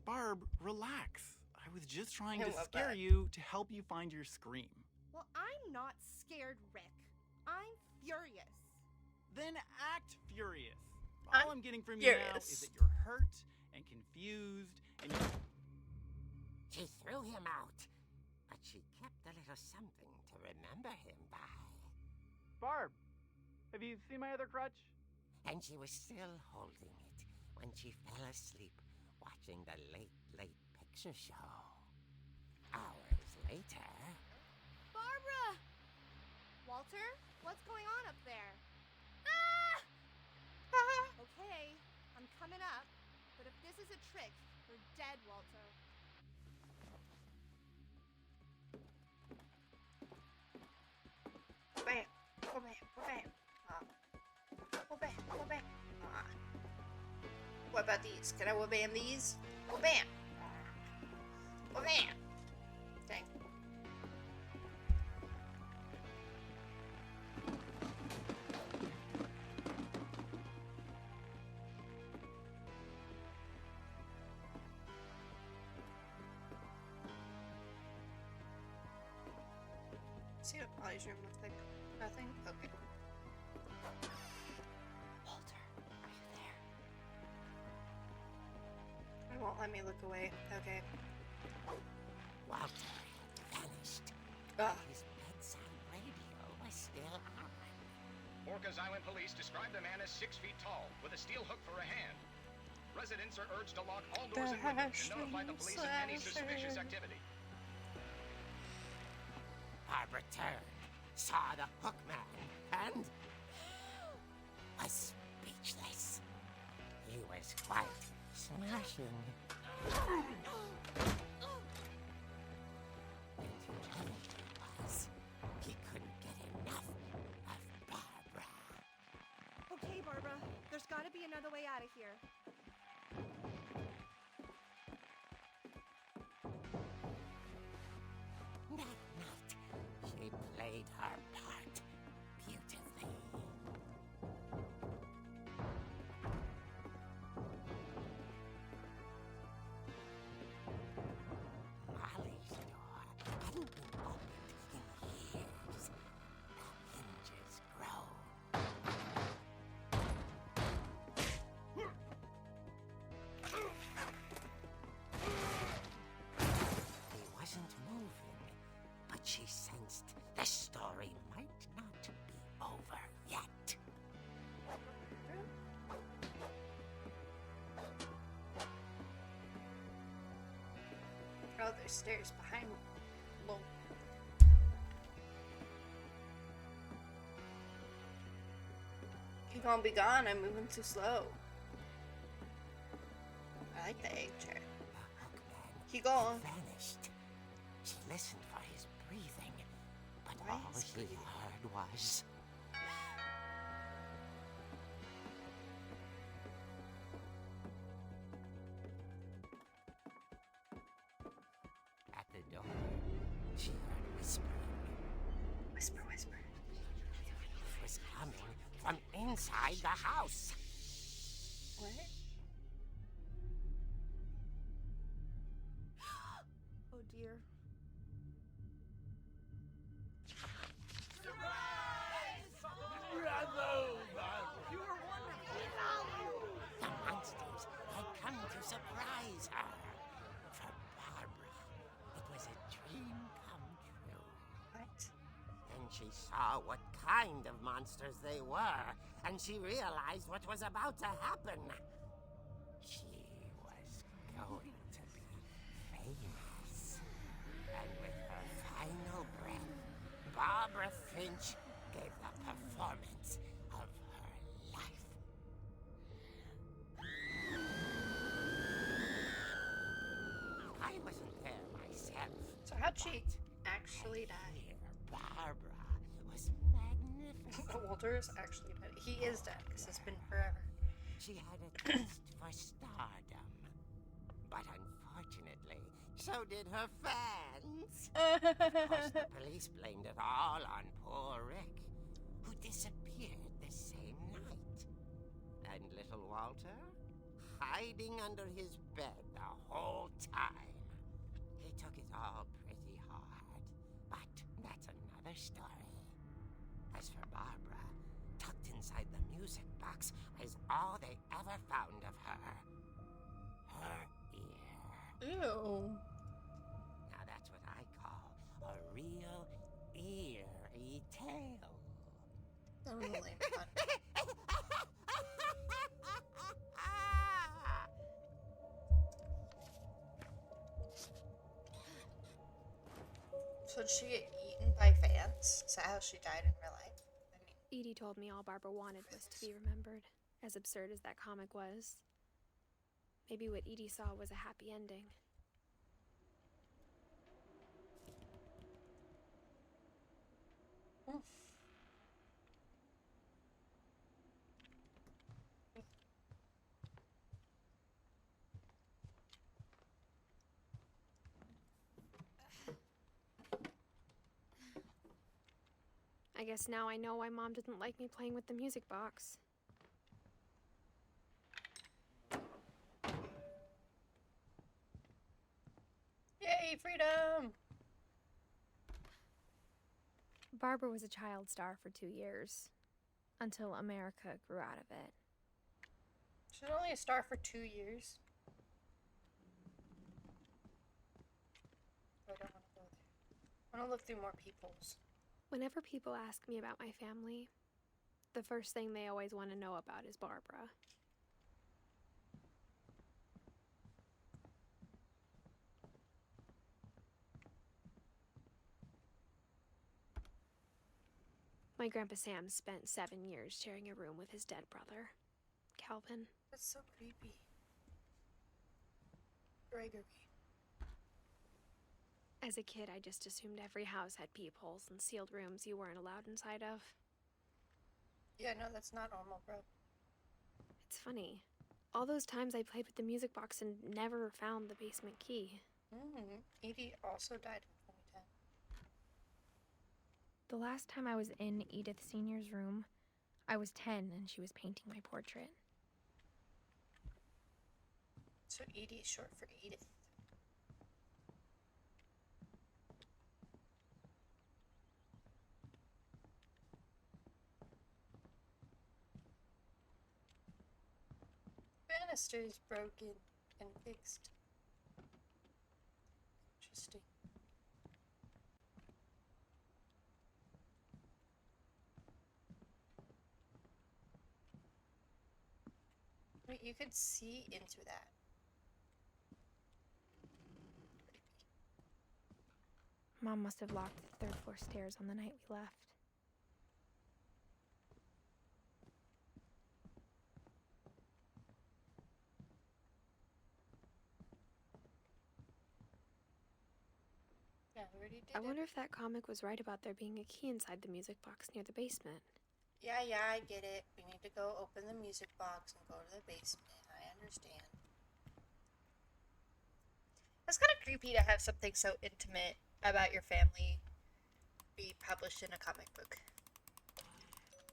Barb, relax. I was just trying I to love scare that. you to help you find your scream. Well, I'm not scared, Rick. I'm furious. Then act furious. I'm All I'm getting from you now furious. is that you're hurt and confused and you She threw him out, but she kept a little something to remember him by. Barb, have you seen my other crutch? And she was still holding it when she fell asleep watching the Late Picture Show. Hours later... Barbara! Walter, what's going on up there? Ah! Okay, I'm coming up. But if this is a trick, you're dead, Walter. Bam. Oh, bam. Oh, bam. Oh, bam. Oh, bam. What about these? Can I bam these? Oh, bam. Oh, bam. Dang. See what Molly's room looks like? Nothing? Okay. Walter, are you there? It won't let me look away. Okay. Walter had vanished. Ugh. His bedside radio was still on. Orcas Island police describe the man as 6 feet tall, with a steel hook for a hand. Residents are urged to lock all doors and windows and notify the police of any suspicious activity. Barbara turned, saw the Hookman, and was speechless. He was quite smashing. And whoever he was, he couldn't get enough of Barbara. Okay, Barbara, there's gotta be another way out of here. That night, she played her part beautifully. Molly's door hadn't been opened in years. The hinges groaned. He wasn't moving, but she sensed the story might not be over yet. Oh, there's stairs behind me. Lol. He gonna be gone. I'm moving too slow. I like the egg chair. The Hookman He gone. vanished. She listened for his breathing, but Why all is she breathing? heard was... At the door, she heard whispering. Whisper, whisper. It was coming from inside the house. What? Oh dear. The monsters had come to surprise her. For Barbara, it was a dream come true. What? Then she saw what kind of monsters they were, and she realized what was about to happen. She was going to be famous. And with her final breath, Barbara Finch gave the performance of her life. I wasn't there myself. So how'd she actually die? Here, Barbara was magnificent. Walter is actually dead. He is dead because it's been forever. She had a taste for stardom. But unfortunately, so did her fans. Of course, the police blamed it all on poor Rick, who disappeared the same night. And little Walter, hiding under his bed the whole time. He took it all pretty hard, but that's another story. As for Barbara, tucked inside the music box is all they ever found of her. Her ear. Ew. Now that's what I call a real eerie tale. That was really fun. So did she get eaten by fans? Is that how she died in real life? I mean, Edie told me all Barbara wanted was to be remembered, as absurd as that comic was. Maybe what Edie saw was a happy ending. I guess now I know why Mom didn't like me playing with the music box. Yay, freedom! Barbara was a child star for 2 years, until America grew out of it. She's only a star for 2 years. I don't want to go there. I want to look through more people's. Whenever people ask me about my family, the first thing they always want to know about is Barbara. My Grandpa Sam spent 7 years sharing a room with his dead brother, Calvin. That's so creepy. Gregory. As a kid, I just assumed every house had peepholes and sealed rooms you weren't allowed inside of. Yeah, no, that's not normal, bro. It's funny. All those times I played with the music box and never found the basement key. Edie also died in 2010. The last time I was in Edith Sr.'s room, I was 10 and she was painting my portrait. So Edie is short for Edith. Banister's broken and fixed. Interesting. Wait, you could see into that. Mom must have locked the 3rd floor stairs on the night we left. Yeah, we already did I it. wonder if that comic was right about there being a key inside the music box near the basement. Yeah, I get it. We need to go open the music box and go to the basement. I understand. It's kind of creepy to have something so intimate about your family be published in a comic book.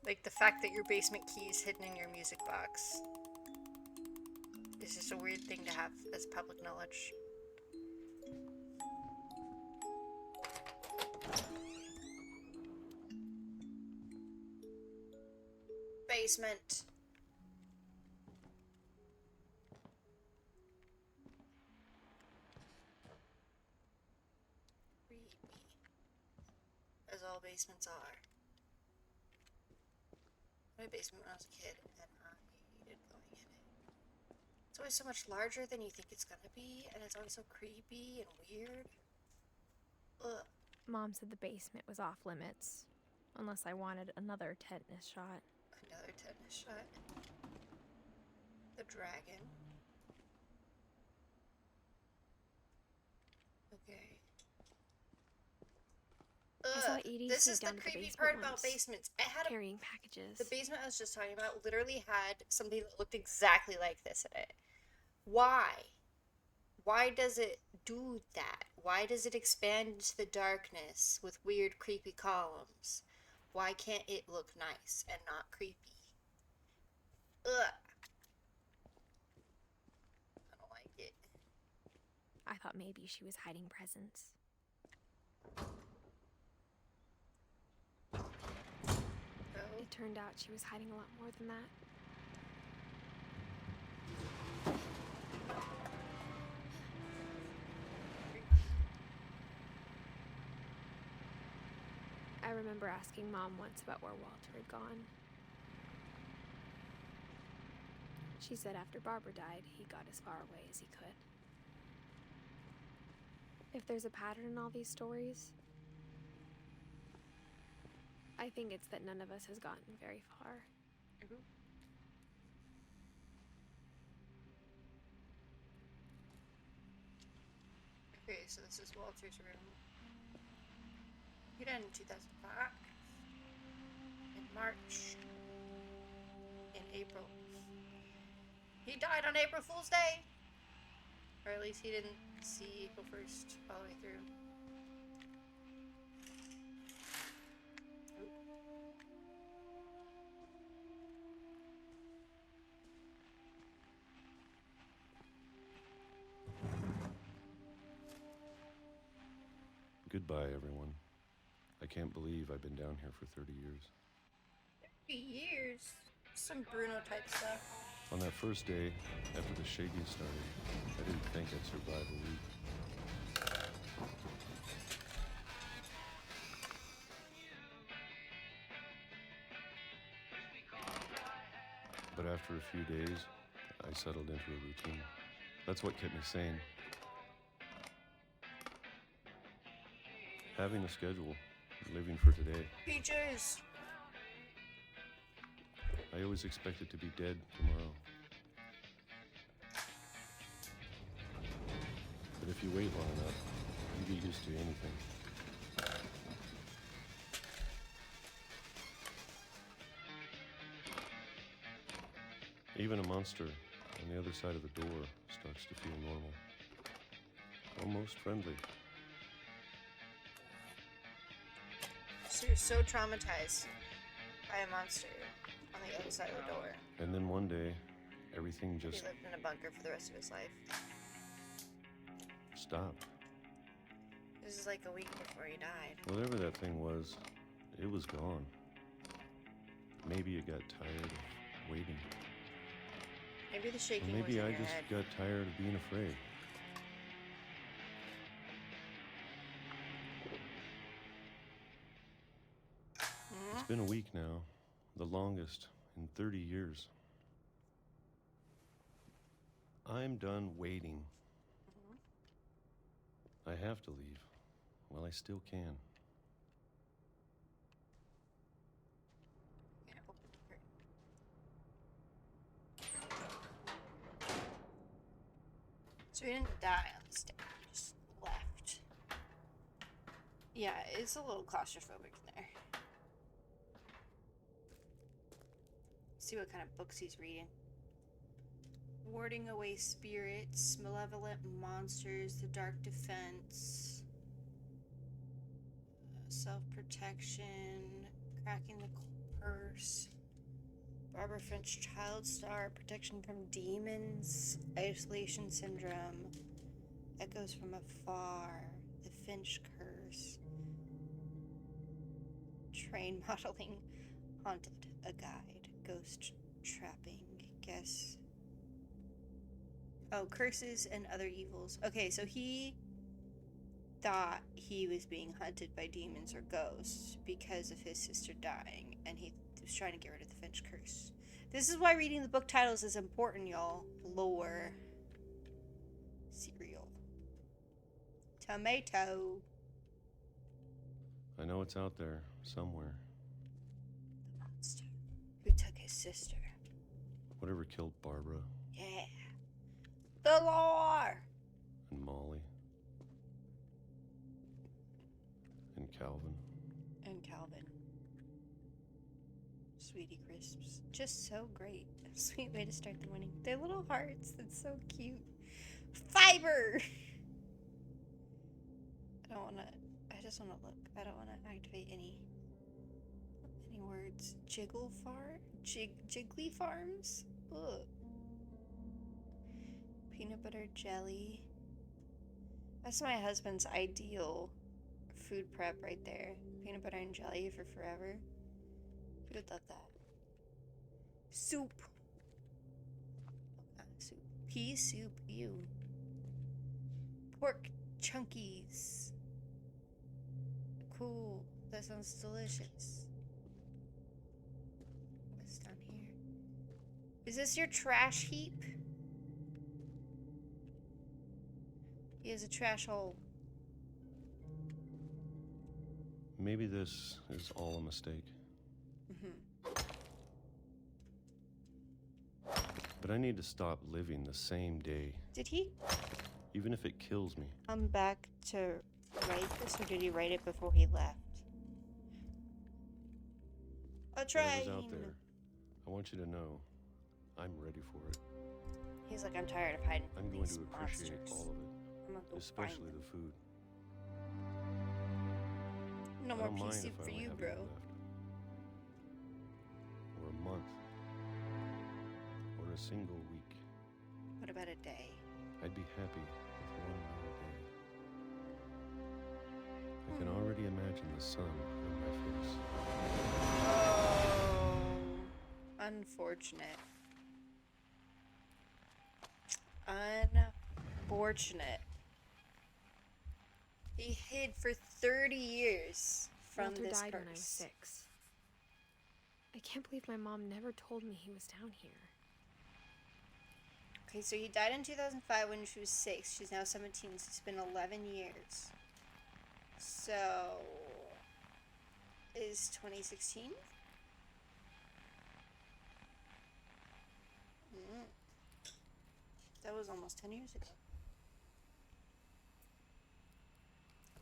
Like the fact that your basement key is hidden in your music box. It's just a weird thing to have as public knowledge. Basement. Creepy. As all basements are. My basement when I was a kid, and I hated going in it. It's always so much larger than you think it's gonna be, and it's always so creepy and weird. Ugh. Mom said the basement was off limits, unless I wanted another tetanus shot. Another tetanus shot. The dragon. Okay. I saw Ugh, Edie this sneak is the down to the creepy basement part about once, basements. It had carrying packages. the basement I was just talking about literally had something that looked exactly like this in it. Why? Why does it do that? Why does it expand into the darkness with weird, creepy columns? Why can't it look nice and not creepy? Ugh. I don't like it. I thought maybe she was hiding presents. Oh. It turned out she was hiding a lot more than that. I remember asking Mom once about where Walter had gone. She said after Barbara died, he got as far away as he could. If there's a pattern in all these stories, I think it's that none of us has gotten very far. Okay, so this is Walter's room. He died in 2005. In March. In April. He died on April Fool's Day! Or at least he didn't see April 1st all the way through. Goodbye, everyone. I can't believe I've been down here for 30 years. 30 years? Some Bruno type stuff. On that first day, after the shaking started, I didn't think I'd survive a week. But after a few days, I settled into a routine. That's what kept me sane. Having a schedule, living for today. Peaches! I always expected to be dead tomorrow. But if you wait long enough, you get used to anything. Even a monster on the other side of the door starts to feel normal. Almost friendly. So you're so traumatized by a monster on the other side of the door. And then one day, everything He just lived in a bunker for the rest of his life. stopped. This is like a week before he died. Whatever that thing was, it was gone. Maybe it got tired of waiting. Maybe the Or shaking was maybe in I your just head. got tired of being afraid. It's been a week now, the longest in 30 years. I'm done waiting. I have to leave. Well, I still can. Yeah, open the curtain. So he didn't die on this day, he just left. Yeah, it's a little claustrophobic in there. See what kind of books he's reading. Warding away spirits, malevolent monsters, the dark defense, self-protection, cracking the purse, Barbara French child star, protection from demons, isolation syndrome, echoes from afar, the Finch curse, train modeling, haunted, a guide, ghost trapping, guess. Oh, curses and other evils. Okay, so he thought he was being hunted by demons or ghosts because of his sister dying, and he was trying to get rid of the Finch curse. This is why reading the book titles is important, y'all. Lore. Cereal. Tomato. I know it's out there, somewhere. The monster who took his sister. Whatever killed Barbara Yeah. The lore! and Molly. And Calvin. And Calvin. Sweetie Crisps. Just so great. Sweet way to start the morning. They're little hearts. That's so cute. Fiber! I just wanna look. I don't wanna activate any words. Jiggly Farms? Ugh. Peanut butter jelly. That's my husband's ideal food prep right there. Peanut butter and jelly for forever. He would love that. Soup. Soup. Pea soup. Ew. Pork chunkies. Cool. That sounds delicious. What's down here? Is this your trash heap? He has a trash hole. Maybe this is all a mistake. But I need to stop living the same day. Did he Even if it kills me. come back to write this, or did he write it before he left? A train. Whatever's out there, I want you to know I'm ready for it. He's like, I'm tired of hiding from I'm going these to appreciate monsters. all of it, I'm gonna go especially find the food. them. No I more don't pea mind soup if I for only you, have a bro. year left. Or a month. Or a single week. What about a day? I'd be happy with one more day. I can already imagine the sun on my face. Oh, unfortunate. Unfortunate. He hid for 30 years from Walter this died when I was curse. 6. I can't believe my mom never told me he was down here. Okay, so he died in 2005 when she was 6. She's now 17, so it's been 11 years. So, is 2016? That was almost 10 years ago.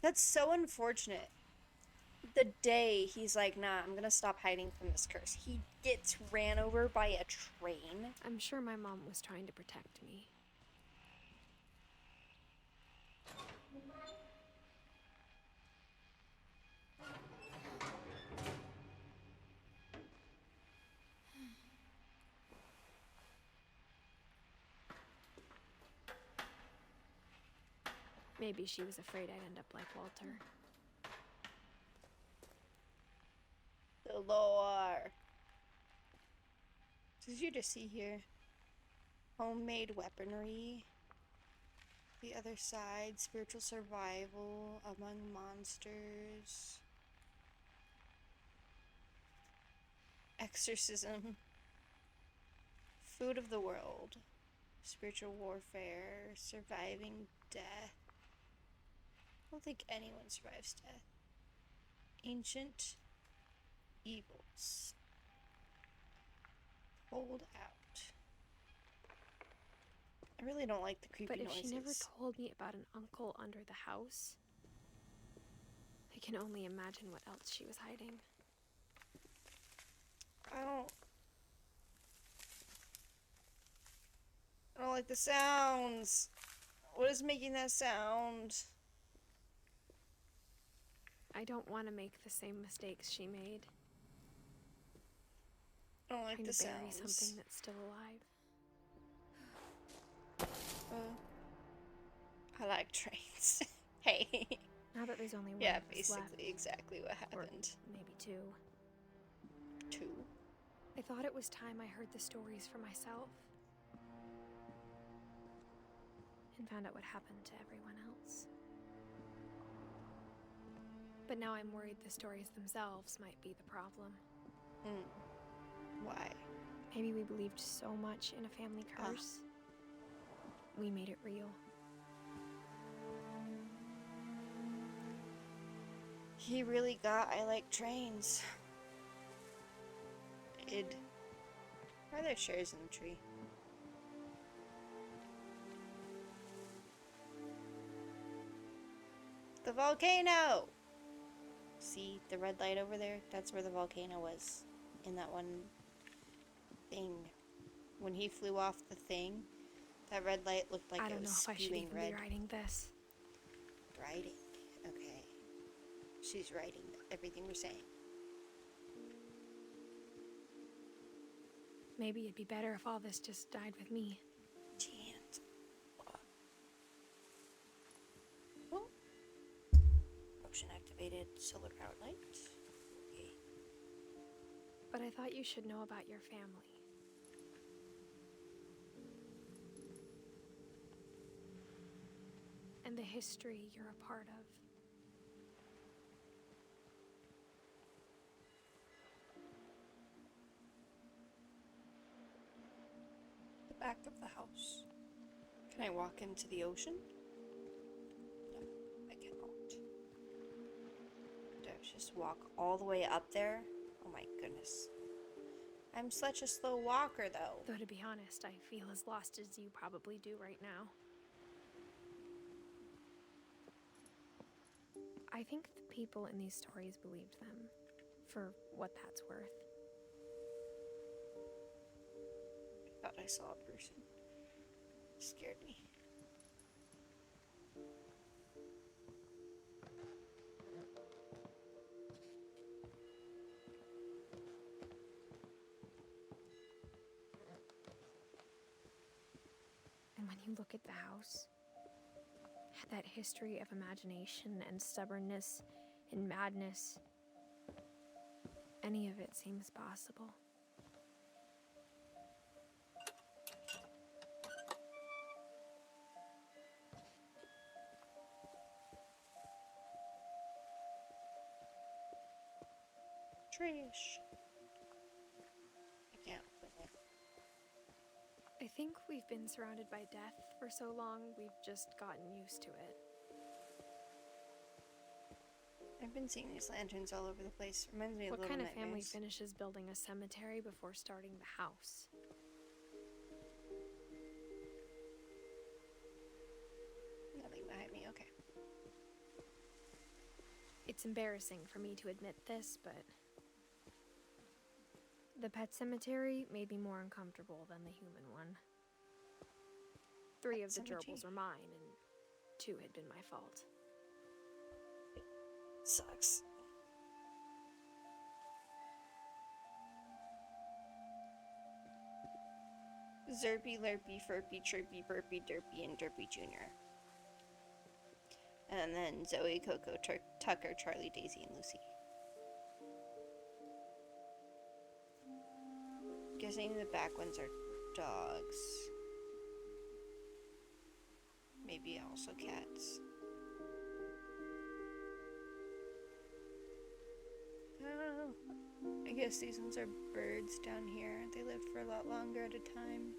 That's so unfortunate. The day he's like, nah, I'm gonna stop hiding from this curse, he gets ran over by a train. I'm sure my mom was trying to protect me. Maybe she was afraid I'd end up like Walter. The lore. Did you just see here? Homemade weaponry. The other side. Spiritual survival among monsters. Exorcism. Food of the world. Spiritual warfare. Surviving death. I don't think anyone survives death. Ancient evils. Hold out. I really don't like the creepy But if noises. she never told me about an uncle under the house, I can only imagine what else she was hiding. I don't like the sounds. What is making that sound? I don't want to make the same mistakes she made. I don't like trying the to bury sounds. something that's still alive. I like trains. Hey. Now that there's only one Yeah, of us basically left, exactly what or happened. maybe two, Two. I thought it was time I heard the stories for myself and found out what happened to everyone else. But now I'm worried the stories themselves might be the problem. Why? Maybe we believed so much in a family curse, we made it real. He really got I like trains. Are there shares in the tree? The volcano! See the red light over there? That's where the volcano was. In that one thing. When he flew off the thing, that red light looked like I it don't know was if I should spewing even red. be writing this. Writing. Okay. She's writing everything we're saying. Maybe it'd be better if all this just died with me. Chant. Oh. Motion activated solar powered light. Okay. But I thought you should know about your family. And the history you're a part of. The back of the house. Can I walk into the ocean? No, I cannot. Do I just walk all the way up there? Oh my goodness. I'm such a slow walker, though. Though to be honest, I feel as lost as you probably do right now. I think the people in these stories believed them, for what that's worth. I thought I saw a person. Scared me. And when you look at the house, that history of imagination and stubbornness and madness, any of it seems possible. Trish. I can't open it. I think we've been surrounded by death for so long, we've just gotten used to it. I've been seeing these lanterns all over the place. Reminds me of What Little kind of family Nightmares. finishes building a cemetery before starting the house? Nothing behind me, okay. It's embarrassing for me to admit this, but the pet cemetery made me more uncomfortable than the human one. 3 of the cemetery? gerbils are mine, and 2 had been my fault. Sucks. Zerpy, Lerpy, Furpy, Chirpy, Burpy, Derpy, and Derpy Jr. And then Zoe, Coco, Tucker, Charlie, Daisy, and Lucy. Guessing the back ones are dogs. Maybe also cats. Oh, I guess these ones are birds down here. They live for a lot longer at a time.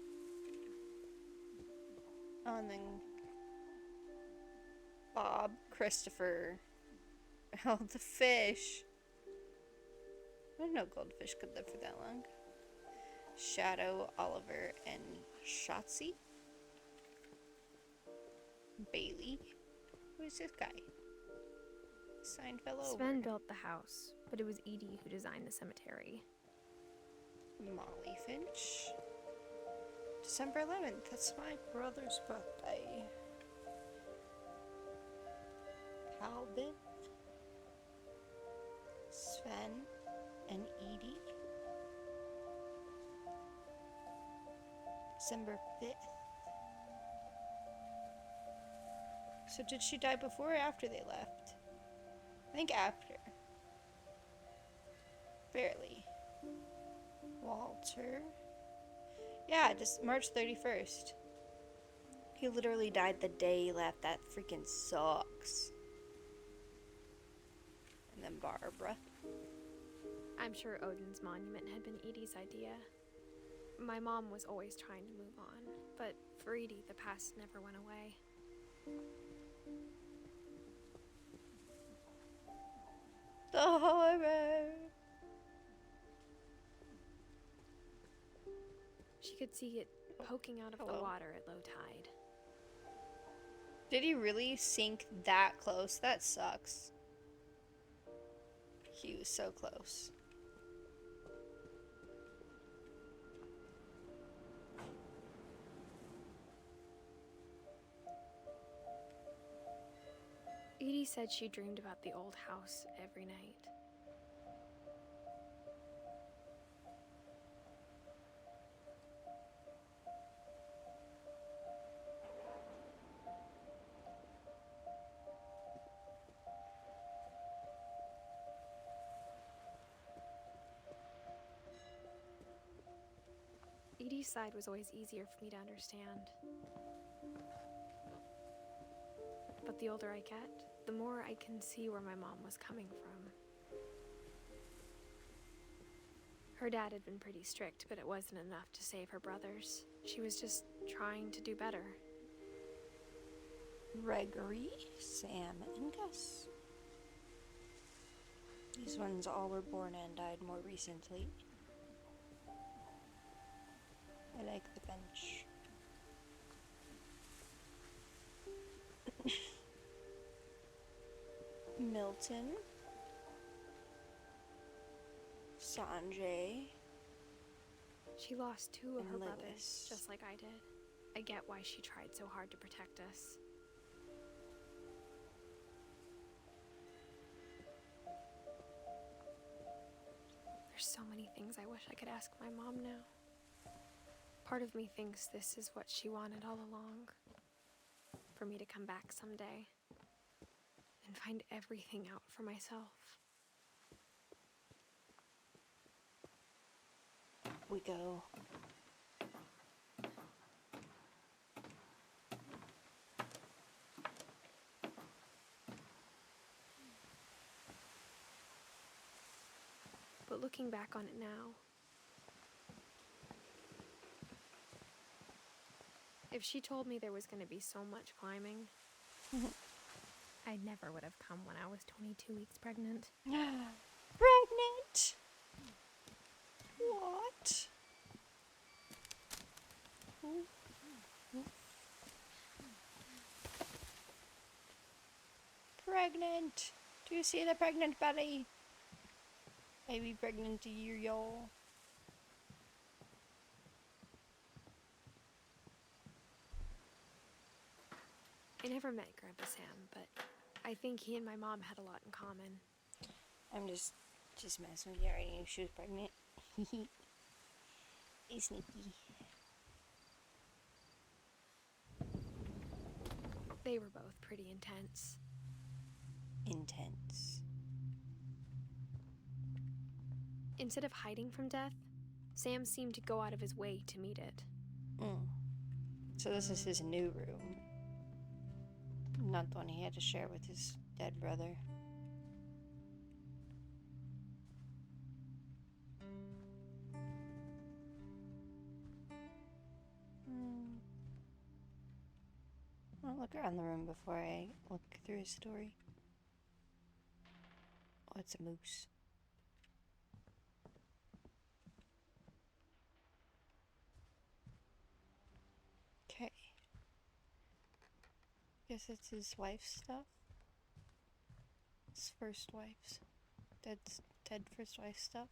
Oh, and then Bob, Christopher. Oh, the fish. I didn't know goldfish could live for that long. Shadow, Oliver, and Shotzi. Bailey. Who's this guy? Sign fell over. Sven built the house, but it was Edie who designed the cemetery. Molly Finch. December 11th. That's my brother's birthday. Calvin. Sven and Edie. December 5th. So did she die before or after they left? I think after. Barely. Walter. Yeah, just March 31st. He literally died the day he left. That freaking sucks. And then Barbara. I'm sure Odin's monument had been Edie's idea. My mom was always trying to move on, but for Edie, the past never went away. The horror. She could see it poking out of the water at low tide. Did he really sink that close? That sucks. He was so close. Edie said she dreamed about the old house every night. Edie's side was always easier for me to understand. But the older I get, the more I can see where my mom was coming from. Her dad had been pretty strict, but it wasn't enough to save her brothers. She was just trying to do better. Gregory, Sam, and Gus. These ones all were born and died more recently. I like the bench. Milton. Sanjay. She lost two of And her Lewis. brothers, just like I did. I get why she tried so hard to protect us. There's so many things I wish I could ask my mom now. Part of me thinks this is what she wanted all along. For me to come back someday and find everything out for myself. We go. But looking back on it now, if she told me there was going to be so much climbing, I never would have come when I was 22 weeks pregnant. Pregnant? What? Pregnant. Do you see the pregnant belly? Maybe pregnant a year, y'all. I never met Grandpa Sam, but I think he and my mom had a lot in common. I'm just messing with you. I already knew she was pregnant. Hey, sneaky. They were both pretty intense. Intense. Instead of hiding from death, Sam seemed to go out of his way to meet it. So this is his new room. Not the one he had to share with his dead brother. I'll look around the room before I look through his story. Oh, it's a moose. Okay. Guess it's his wife's stuff. His first wife's. Dead first wife's stuff.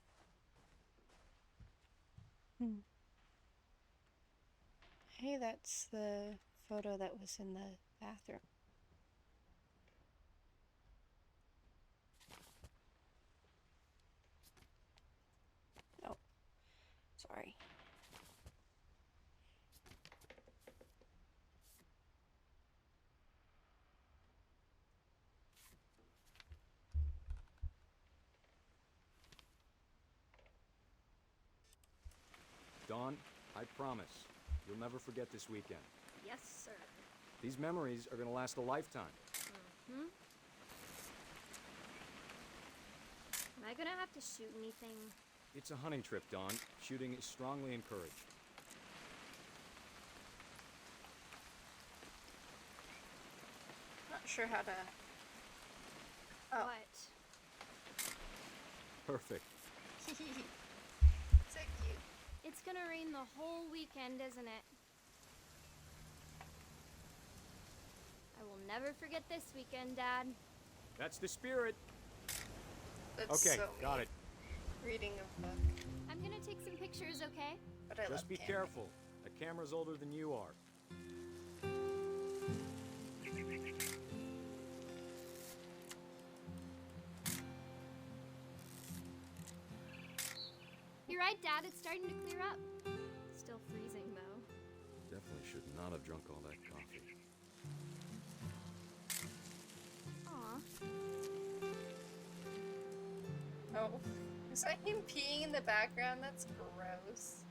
Hey, that's the photo that was in the bathroom. Oh, sorry. Dawn, I promise, you'll never forget this weekend. Yes, sir. These memories are gonna last a lifetime. Hmm? Am I gonna have to shoot anything? It's a hunting trip, Dawn. Shooting is strongly encouraged. Not sure how to. Oh. What? Perfect. So cute. It's gonna rain the whole weekend, isn't it? I will never forget this weekend, Dad. That's the spirit. That's Okay, so got mean. it. Reading a book. I'm gonna take some pictures, okay? But I love Just be camping. careful. The camera's older than you are. You're right, Dad. It's starting to clear up. Still freezing, though. Definitely should not have drunk all that coffee. Aw. Oh. Is that him peeing in the background? That's gross.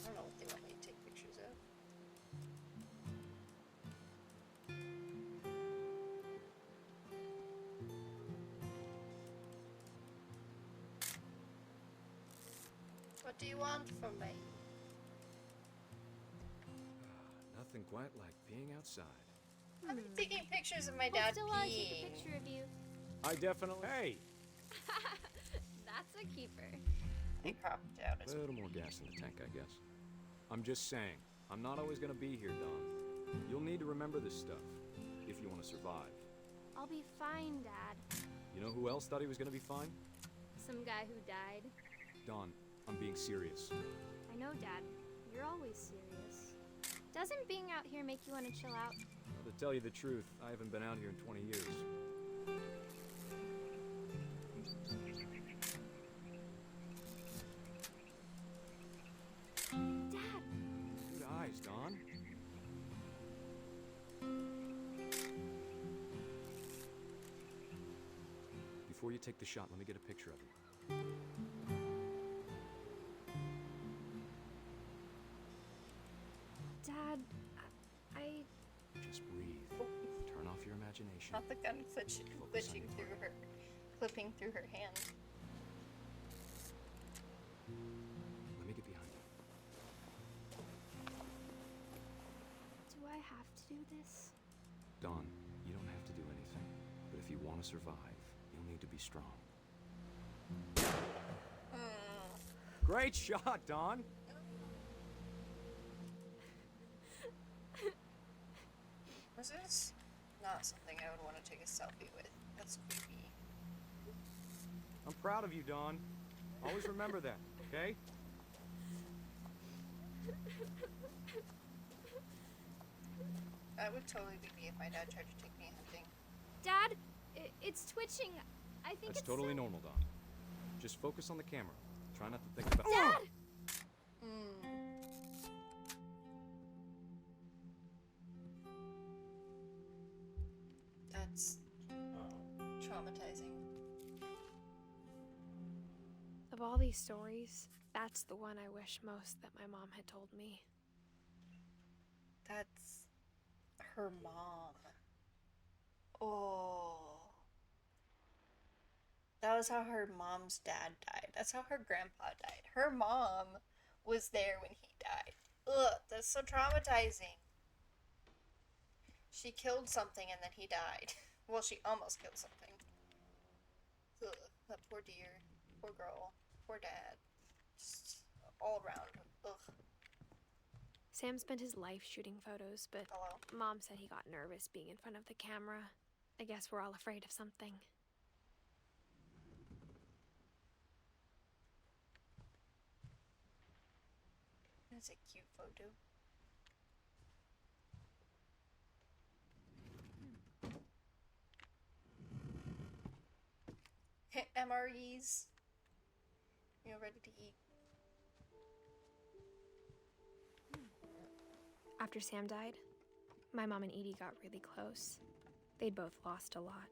I don't know what they want me to take pictures of. What do you want from me? Nothing quite like being outside. I'm taking pictures of my I'll dad still peeing. take a picture of you. I definitely... Hey! That's a keeper. They cropped it out A as little more gas in the tank, I guess. I'm just saying, I'm not always gonna be here, Dawn. You'll need to remember this stuff, if you want to survive. I'll be fine, Dad. You know who else thought he was gonna be fine? Some guy who died. Dawn, I'm being serious. I know, Dad. You're always serious. Doesn't being out here make you want to chill out? Well, to tell you the truth, I haven't been out here in 20 years. Dad! Good eyes, Dawn. Before you take the shot, let me get a picture of you. Dad, I... Just breathe. Turn off your imagination. not the gun glitching Focus on through your her, clipping through her hand. Let me get behind you. Do I have to do this? Dawn, you don't have to do anything. But if you want to survive, you'll need to be strong. Great shot, Dawn! This is not something I would want to take a selfie with. That's creepy. I'm proud of you, Dawn. Always remember that, okay? That would totally be me if my dad tried to take me hunting. Dad, it's twitching. I think That's it's totally so- normal, Dawn. Just focus on the camera. Try not to think about... Dad! That's traumatizing. Of all these stories, that's the one I wish most that my mom had told me. That's her mom. Oh. That was how her mom's dad died. That's how her grandpa died. Her mom was there when he died. Ugh, that's so traumatizing. She killed something and then he died. Well, she almost killed something. Ugh, that poor dear. Poor girl. Poor dad. Just all around. Ugh. Sam spent his life shooting photos, but Hello. Mom said he got nervous being in front of the camera. I guess we're all afraid of something. That's a cute photo. MREs. You're ready to eat. After Sam died, my mom and Edie got really close. They'd both lost a lot.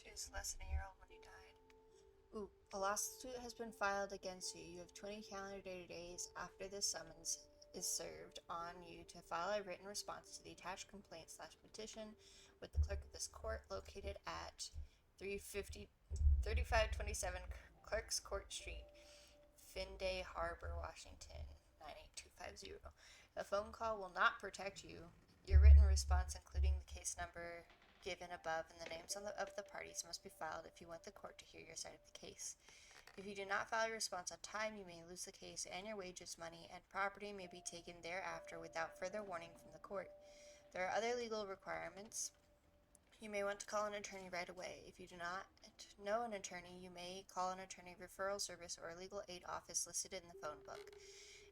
She was less than a year old when he died. Ooh, a lawsuit has been filed against you. You have 20 calendar days after this summons is served on you to file a written response to the attached complaint/petition with the clerk of this court located at 3527 Clerks Court Street, Finday Harbor, Washington, 98250. A phone call will not protect you. Your written response, including the case number given above and the names of the parties, must be filed if you want the court to hear your side of the case. If you do not file your response on time, you may lose the case, and your wages, money, and property may be taken thereafter without further warning from the court. There are other legal requirements. You may want to call an attorney right away. If you do not know an attorney, you may call an attorney referral service or a legal aid office listed in the phone book.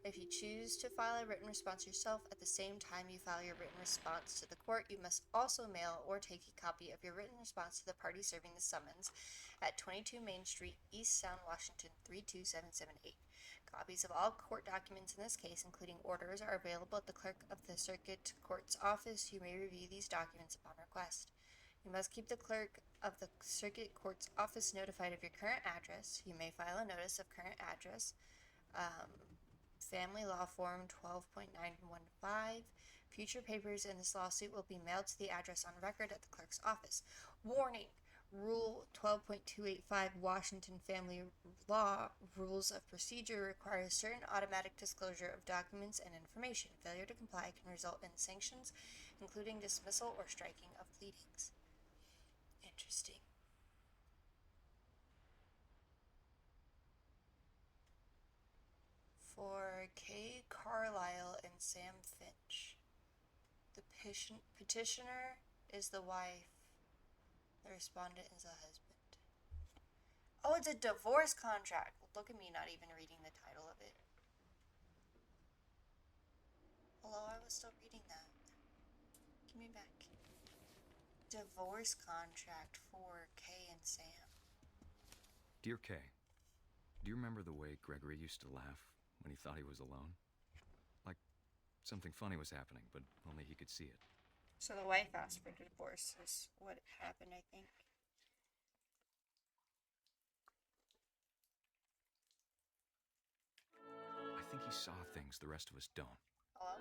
If you choose to file a written response yourself at the same time you file your written response to the court, you must also mail or take a copy of your written response to the party serving the summons at 22 Main Street, East Sound, Washington 32778. Copies of all court documents in this case, including orders, are available at the clerk of the circuit court's office. You may review these documents upon request. You must keep the clerk of the circuit court's office notified of your current address. You may file a notice of current address. Family Law Form 12.915. Future papers in this lawsuit will be mailed to the address on record at the clerk's office. Warning! Rule 12.285 Washington Family Law Rules of Procedure requires certain automatic disclosure of documents and information. Failure to comply can result in sanctions, including dismissal or striking of pleadings. Interesting. For Kay Carlisle and Sam Finch. The petitioner is the wife. The respondent is the husband. Oh, it's a divorce contract. Look at me not even reading the title of it. Hello, I was still reading that. Give me back. Divorce contract for Kay and Sam. Dear Kay, do you remember the way Gregory used to laugh when he thought he was alone? Like something funny was happening, but only he could see it. So the wife asked for divorce is what happened, I think. I think he saw things the rest of us don't. Hello?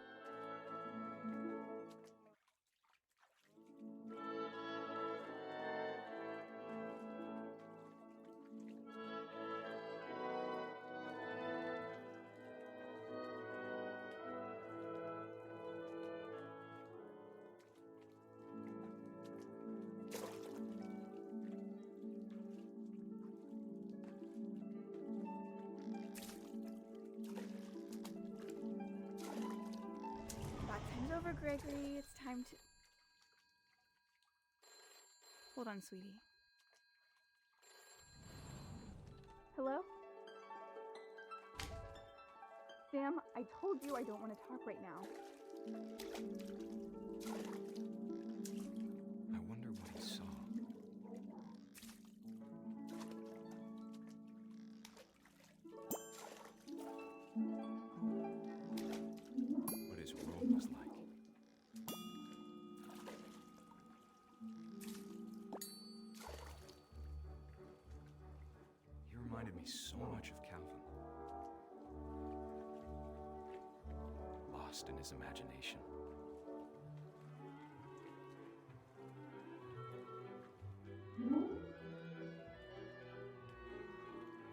Back time's over, Gregory. It's time to... Hold on, sweetie. Hello? Sam, I told you I don't want to talk right now. I wonder what he saw. What his world was like. He reminded me so much of Calvin. Lost in his imagination.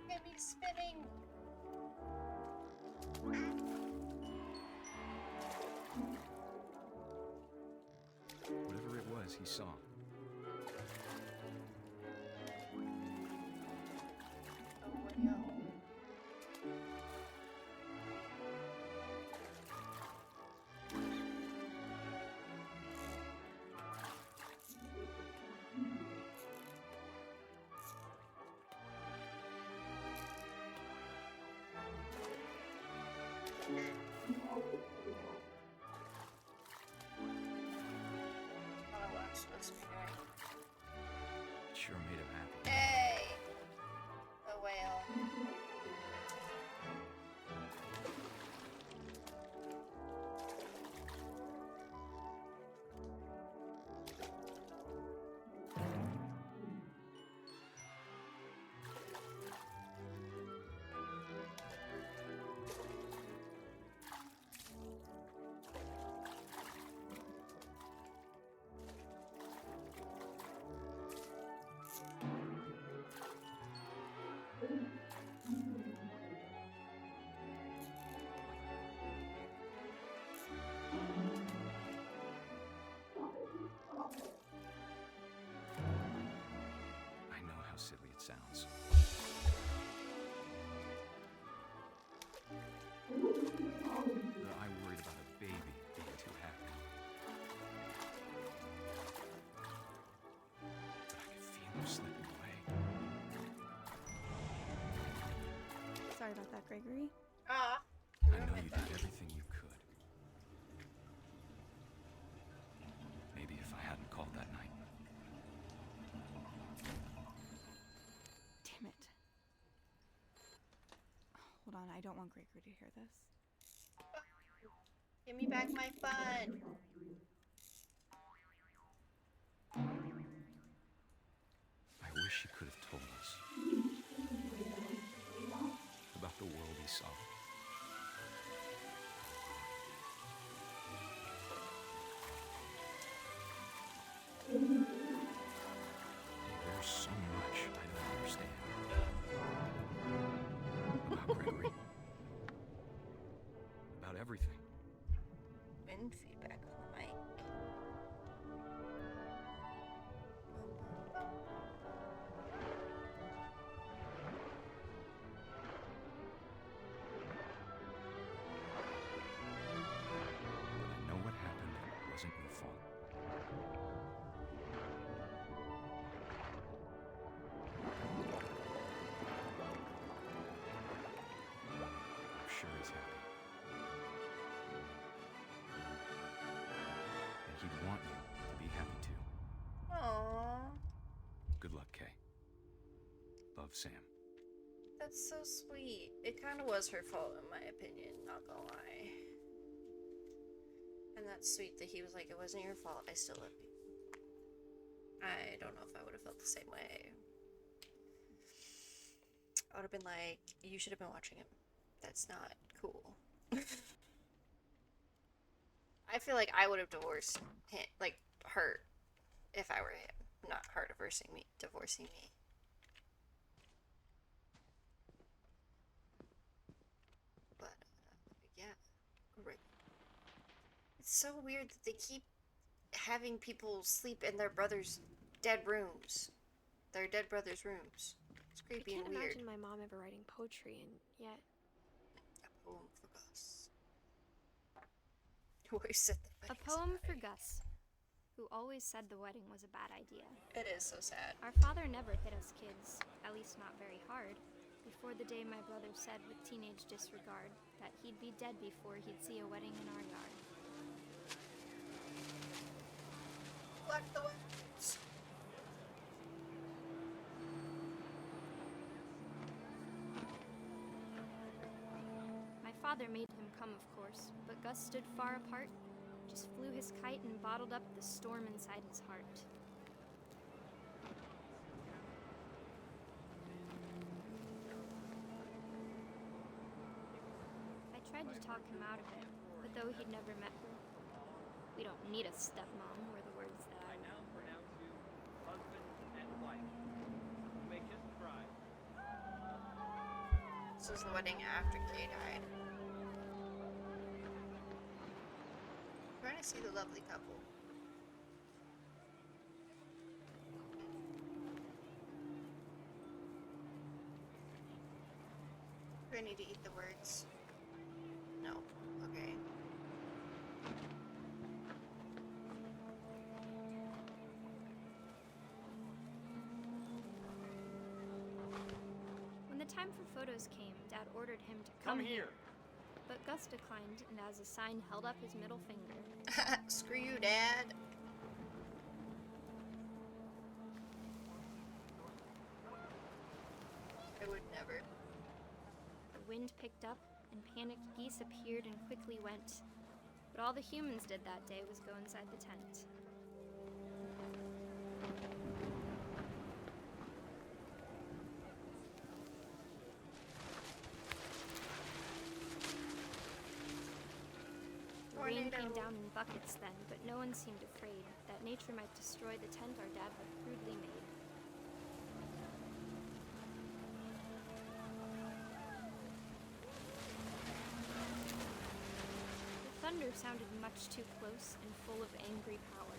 Get me spinning. Whatever it was, he saw. Oh no. I don't know what I'm supposed to be doing. It sure made him happy. Hey! A whale. I know how silly it sounds. That I worried about a baby being too happy. But I could feel him slipping away. Sorry about that, Gregory. Ah. I know you did everything you could. Maybe if I hadn't called that night. Damn it. Hold on, I don't want Gregory to hear this. Give me back my fun. I wish he could have told us about the world he saw. There's so much I don't understand about Gregory. About everything. Wind feedback on the mic. But I know what happened and it wasn't your fault. I'm sure he's happy. And he'd want you to be happy too. Aww. Good luck, Kay. Love, Sam. That's so sweet. It kind of was her fault, in my opinion, not gonna lie. And that's sweet that he was like, it wasn't your fault, I still love you. I don't know if I would have felt the same way. I would have been like, you should have been watching him. That's not cool. I feel like I would have divorced him, like her, if I were him. Not her divorcing me. But, yeah. Right. It's so weird that they keep having people sleep in their brother's dead rooms. Their dead brother's rooms. It's I creepy can't and weird. imagine my mom ever writing poetry, and yet A poem for Gus. Who always said the A wedding's poem bad for idea. Gus, who always said the wedding was a bad idea. It is so sad. Our father never hit us kids, at least not very hard, before the day my brother said with teenage disregard that he'd be dead before he'd see a wedding in our yard. Black the weddings. My father made him come, of course, but Gus stood far apart, just flew his kite and bottled up the storm inside his heart. I tried to talk him out of it, but though he'd never met her, we don't need a stepmom, were the words that I now pronounce you husband and wife. You may kiss the bride. This was the wedding after Kay died. Trying to see the lovely couple. Do I need to eat the words? No. Okay. When the time for photos came, Dad ordered him to Come here. But Gus declined, and as a sign held up his middle finger. Screw you, Dad. I would never. The wind picked up, and panicked geese appeared and quickly went. But all the humans did that day was go inside the tent. The rain came down in buckets then, but no one seemed afraid that nature might destroy the tent our dad had crudely made. The thunder sounded much too close and full of angry power.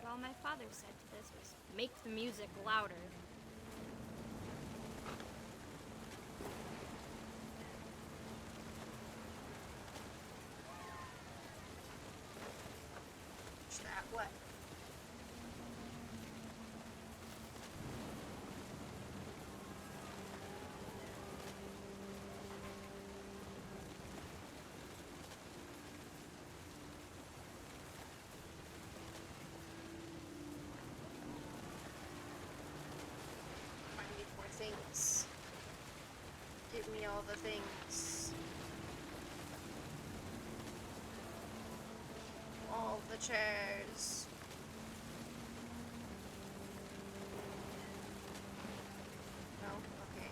But all my father said to this was, "Make the music louder." Is that what? I need more things. Give me all the things. All the chairs. No? Okay.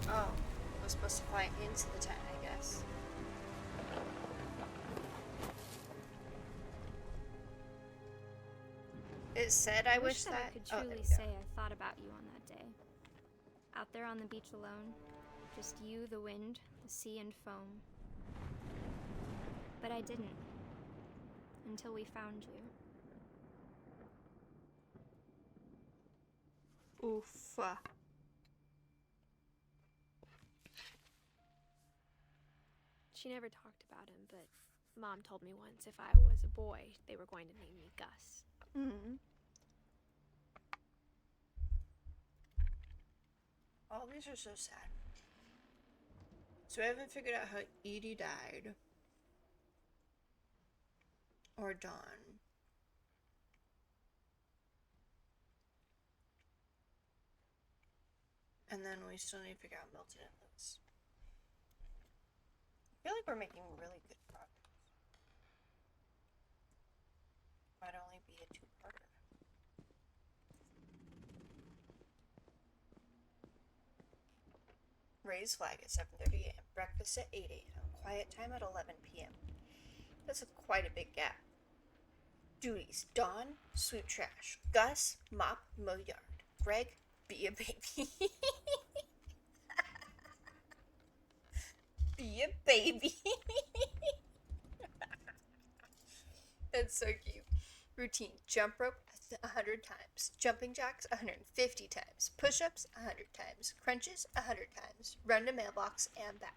Oh, I was supposed to fly into the tent, I guess. It said I wish that that I could oh, truly there we say go. I thought about you on that day. Out there on the beach alone, just you, the wind, the sea, and foam. But I didn't. Until we found you. Oof. She never talked about him, but Mom told me once if I was a boy, they were going to name me Gus. Mm-hmm. All these are so sad. So I haven't figured out how Edie died. Or Dawn. And then we still need to figure out Milton and Lewis. I feel like we're making really good progress. Might only be a two-parter. Raised flag at 7:30 a.m. Breakfast at 8 a.m. Quiet time at 11 p.m. That's quite a big gap. Duties: Dawn, sweep trash. Gus, mop, mow yard. Greg, be a baby. Be a baby. That's so cute. Routine: jump rope 100 times, jumping jacks 150 times, push-ups 100 times, crunches 100 times, run to mailbox and back.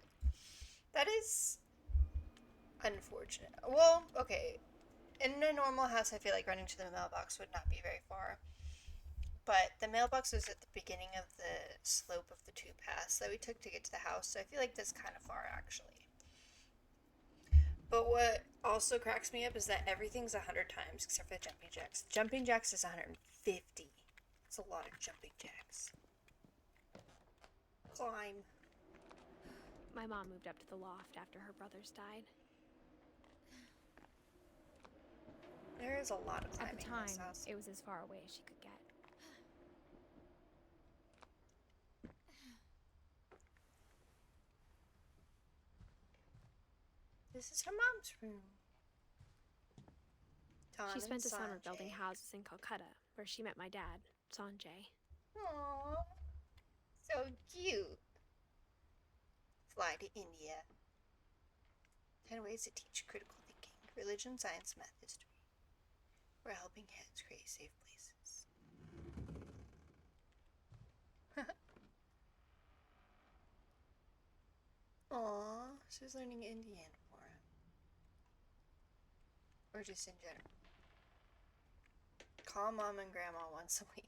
That is unfortunate. Well, okay. In a normal house, I feel like running to the mailbox would not be very far. But the mailbox was at the beginning of the slope of the two paths that we took to get to the house, so I feel like that's kind of far, actually. But what also cracks me up is that everything's 100 times except for the jumping jacks. Jumping jacks is 150. That's a lot of jumping jacks. Climb. My mom moved up to the loft after her brothers died. There is a lot of climbing At the in time, this house. it was as far away as she could get. This is her mom's room. Dawn She spent and a summer Sanjay. building houses in Calcutta, where she met my dad, Sanjay. Aww, so cute. Fly to India. 10 ways to teach critical thinking. Religion, science, math, history. We're helping heads create safe places. Aww, she was learning Indian for him. Or just in general. Call mom and grandma once a week.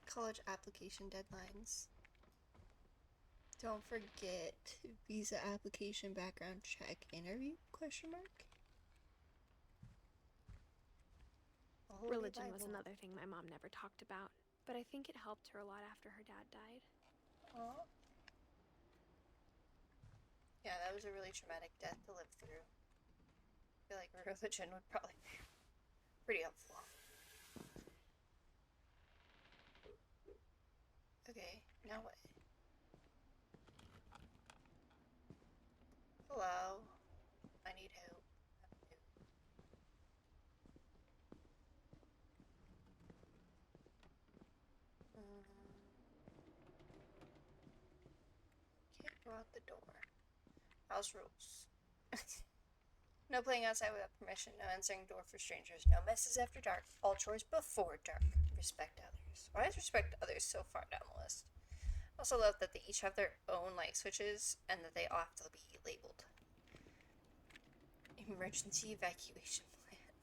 College application deadlines. Don't forget visa application background check interview question mark. Religion was another thing my mom never talked about, but I think it helped her a lot after her dad died. Aww. Yeah, that was a really traumatic death to live through. I feel like religion would probably be pretty helpful. Okay, now what? Hello. I need help. Can't go out the door. House rules. No playing outside without permission, no answering door for strangers, no messes after dark, all chores before dark. Respect others. Why is respect others so far down the list? I also love that they each have their own light switches and that they all have to be labeled. Emergency evacuation plan.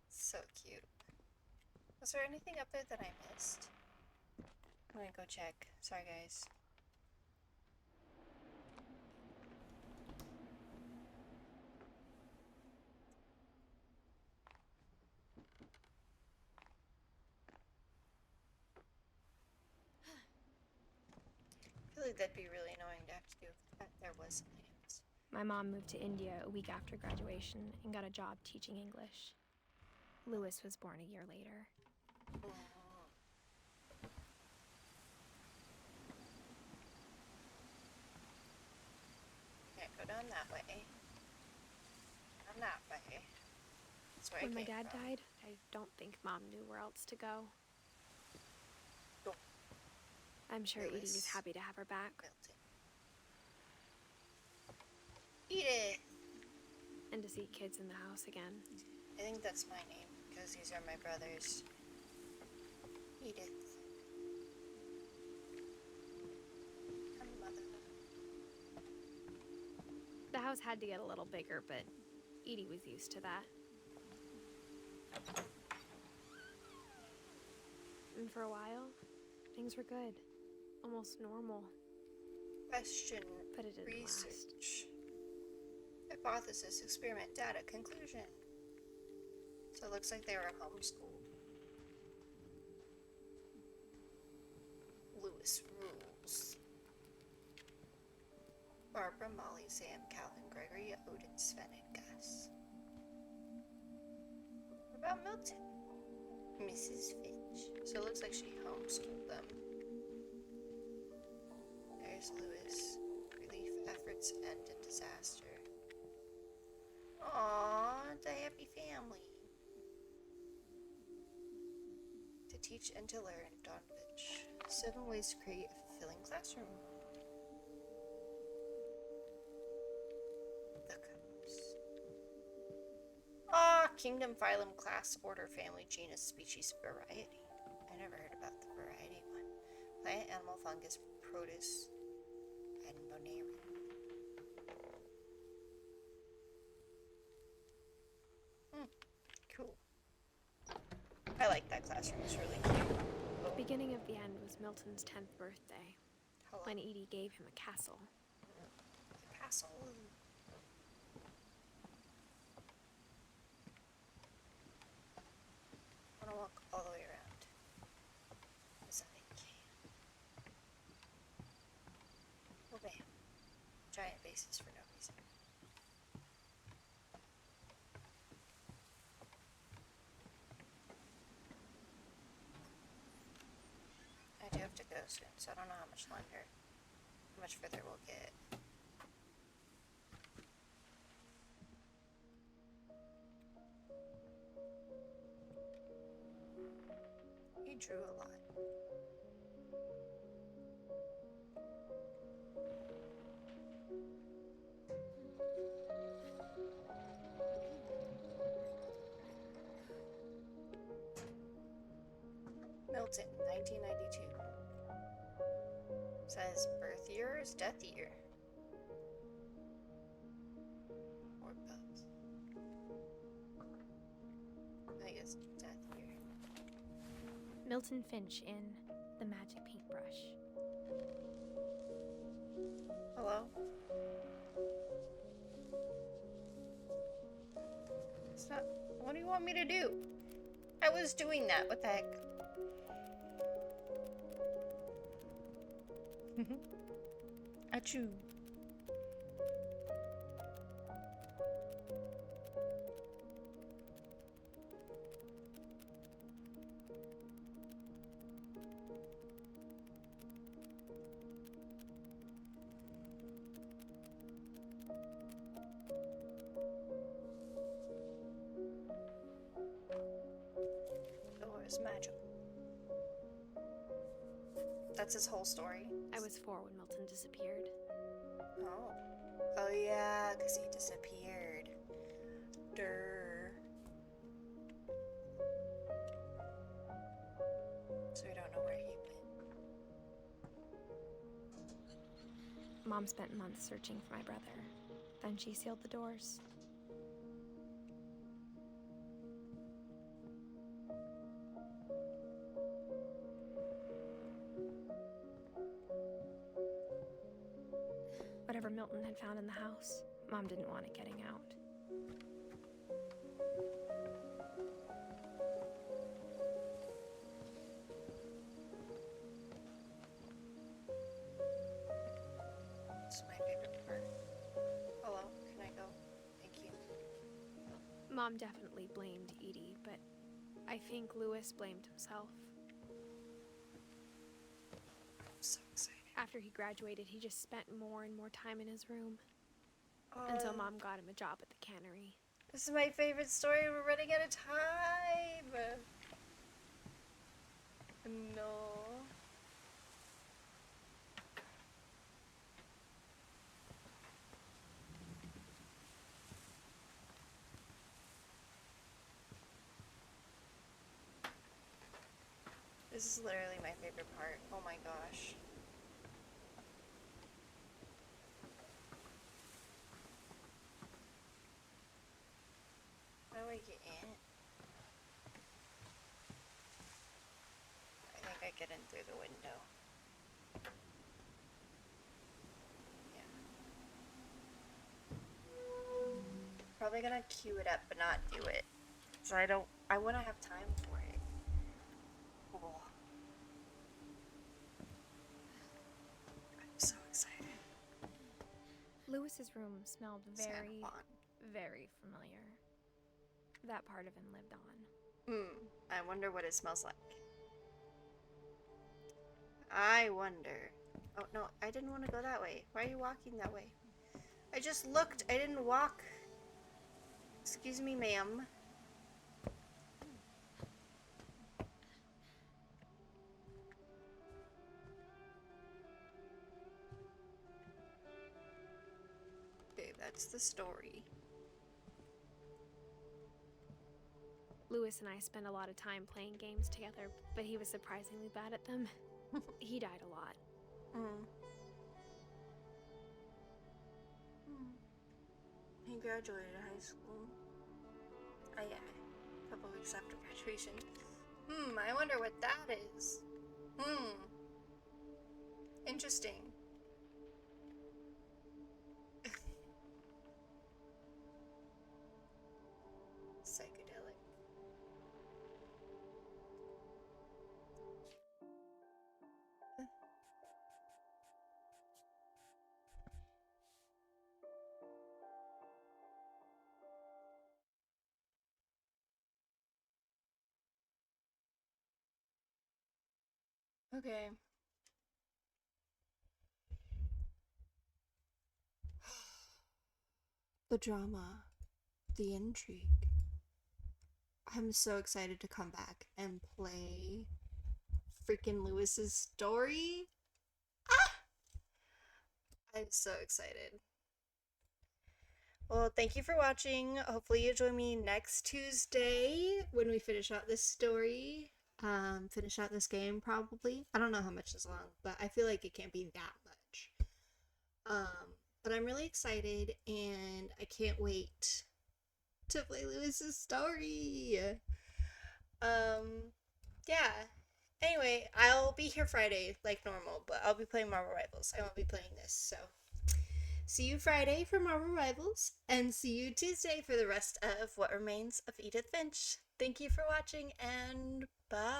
So cute. Was there anything up there that I missed? I'm gonna go check. Sorry, guys. I feel like that'd be really annoying to have to do if there was something else. My mom moved to India a week after graduation and got a job teaching English. Lewis was born a year later. Can't go down that way. Down that way. That's where When I my came dad from. died, I don't think Mom knew where else to go. Oh. I'm sure Edie was Lewis. happy to have her back. Edith! And to see kids in the house again. I think that's my name, because these are my brothers. Edith. And mother. The house had to get a little bigger, but Edie was used to that. And for a while, things were good. Almost normal. Question. But it didn't last. Research. Hypothesis, experiment, data, conclusion. So it looks like they were homeschooled. Lewis rules. Barbara, Molly, Sam, Calvin, Gregory, Odin, Sven, and Gus. What about Milton? Mrs. Fitch. So it looks like she homeschooled them. There's Lewis. Relief efforts end in disaster. Aww, it's a happy family. To teach and to learn, Donvich. 7 ways to create a fulfilling classroom. The coast. Kingdom, phylum, class, order, family, genus, species, variety. I never heard about the variety one. Plant, animal, fungus, produce, and monarium. Cool. I like that classroom. It's really cute. The beginning of the end was Milton's 10th birthday, Hello. when Edie gave him a castle. Castle. I want to walk all the way around. As I can. Oh, bam. Giant bases for no reason. I do have to go soon, so I don't know how much longer, how much further we'll get. He drew a lot. Milton, 1992. Says birth year or is death year? Or both. I guess death year. Milton Finch in The Magic Paintbrush. Hello? It's not. What do you want me to do? I was doing that. What the heck? Achoo. Door is magical. That's his whole story. I was 4 when Milton disappeared. Oh. Oh yeah, because he disappeared. Durr. So we don't know where he went. Mom spent months searching for my brother. Then she sealed the doors. Whatever Milton had found in the house, Mom didn't want it getting out. This is my favorite part. Hello, can I go? Thank you. Mom definitely blamed Edie, but I think Lewis blamed himself. I'm so excited. After he graduated, he just spent more and more time in his room. Until Mom got him a job at the cannery. This is my favorite story. We're running out of time. No. This is literally my favorite part. Oh my gosh. How do I get in? I think I get in through the window. Yeah. Probably gonna queue it up but not do it. So I wanna have time for it. Cool. I'm so excited. Lewis's room smelled San very, Juan. very familiar. That part of him lived on. I wonder what it smells like. I wonder. Oh, no, I didn't want to go that way. Why are you walking that way? I just looked. I didn't walk. Excuse me, ma'am. Okay, that's the story. Lewis and I spent a lot of time playing games together, but he was surprisingly bad at them. He died a lot. He graduated high school. Oh yeah, a couple weeks after graduation. I wonder what that is. Interesting. Psychedelic. Okay. The drama, the intrigue. I'm so excited to come back and play freaking Lewis's story. I'm so excited. Well, thank you for watching. Hopefully you join me next Tuesday when we finish out this story. finish out this game probably. I don't know how much is long, but I feel like it can't be that much. But I'm really excited and I can't wait to play Lewis's story. Yeah. Anyway, I'll be here Friday like normal, but I'll be playing Marvel Rivals. I won't be playing this, so see you Friday for Marvel Rivals, and see you Tuesday for the rest of What Remains of Edith Finch. Thank you for watching, and bye!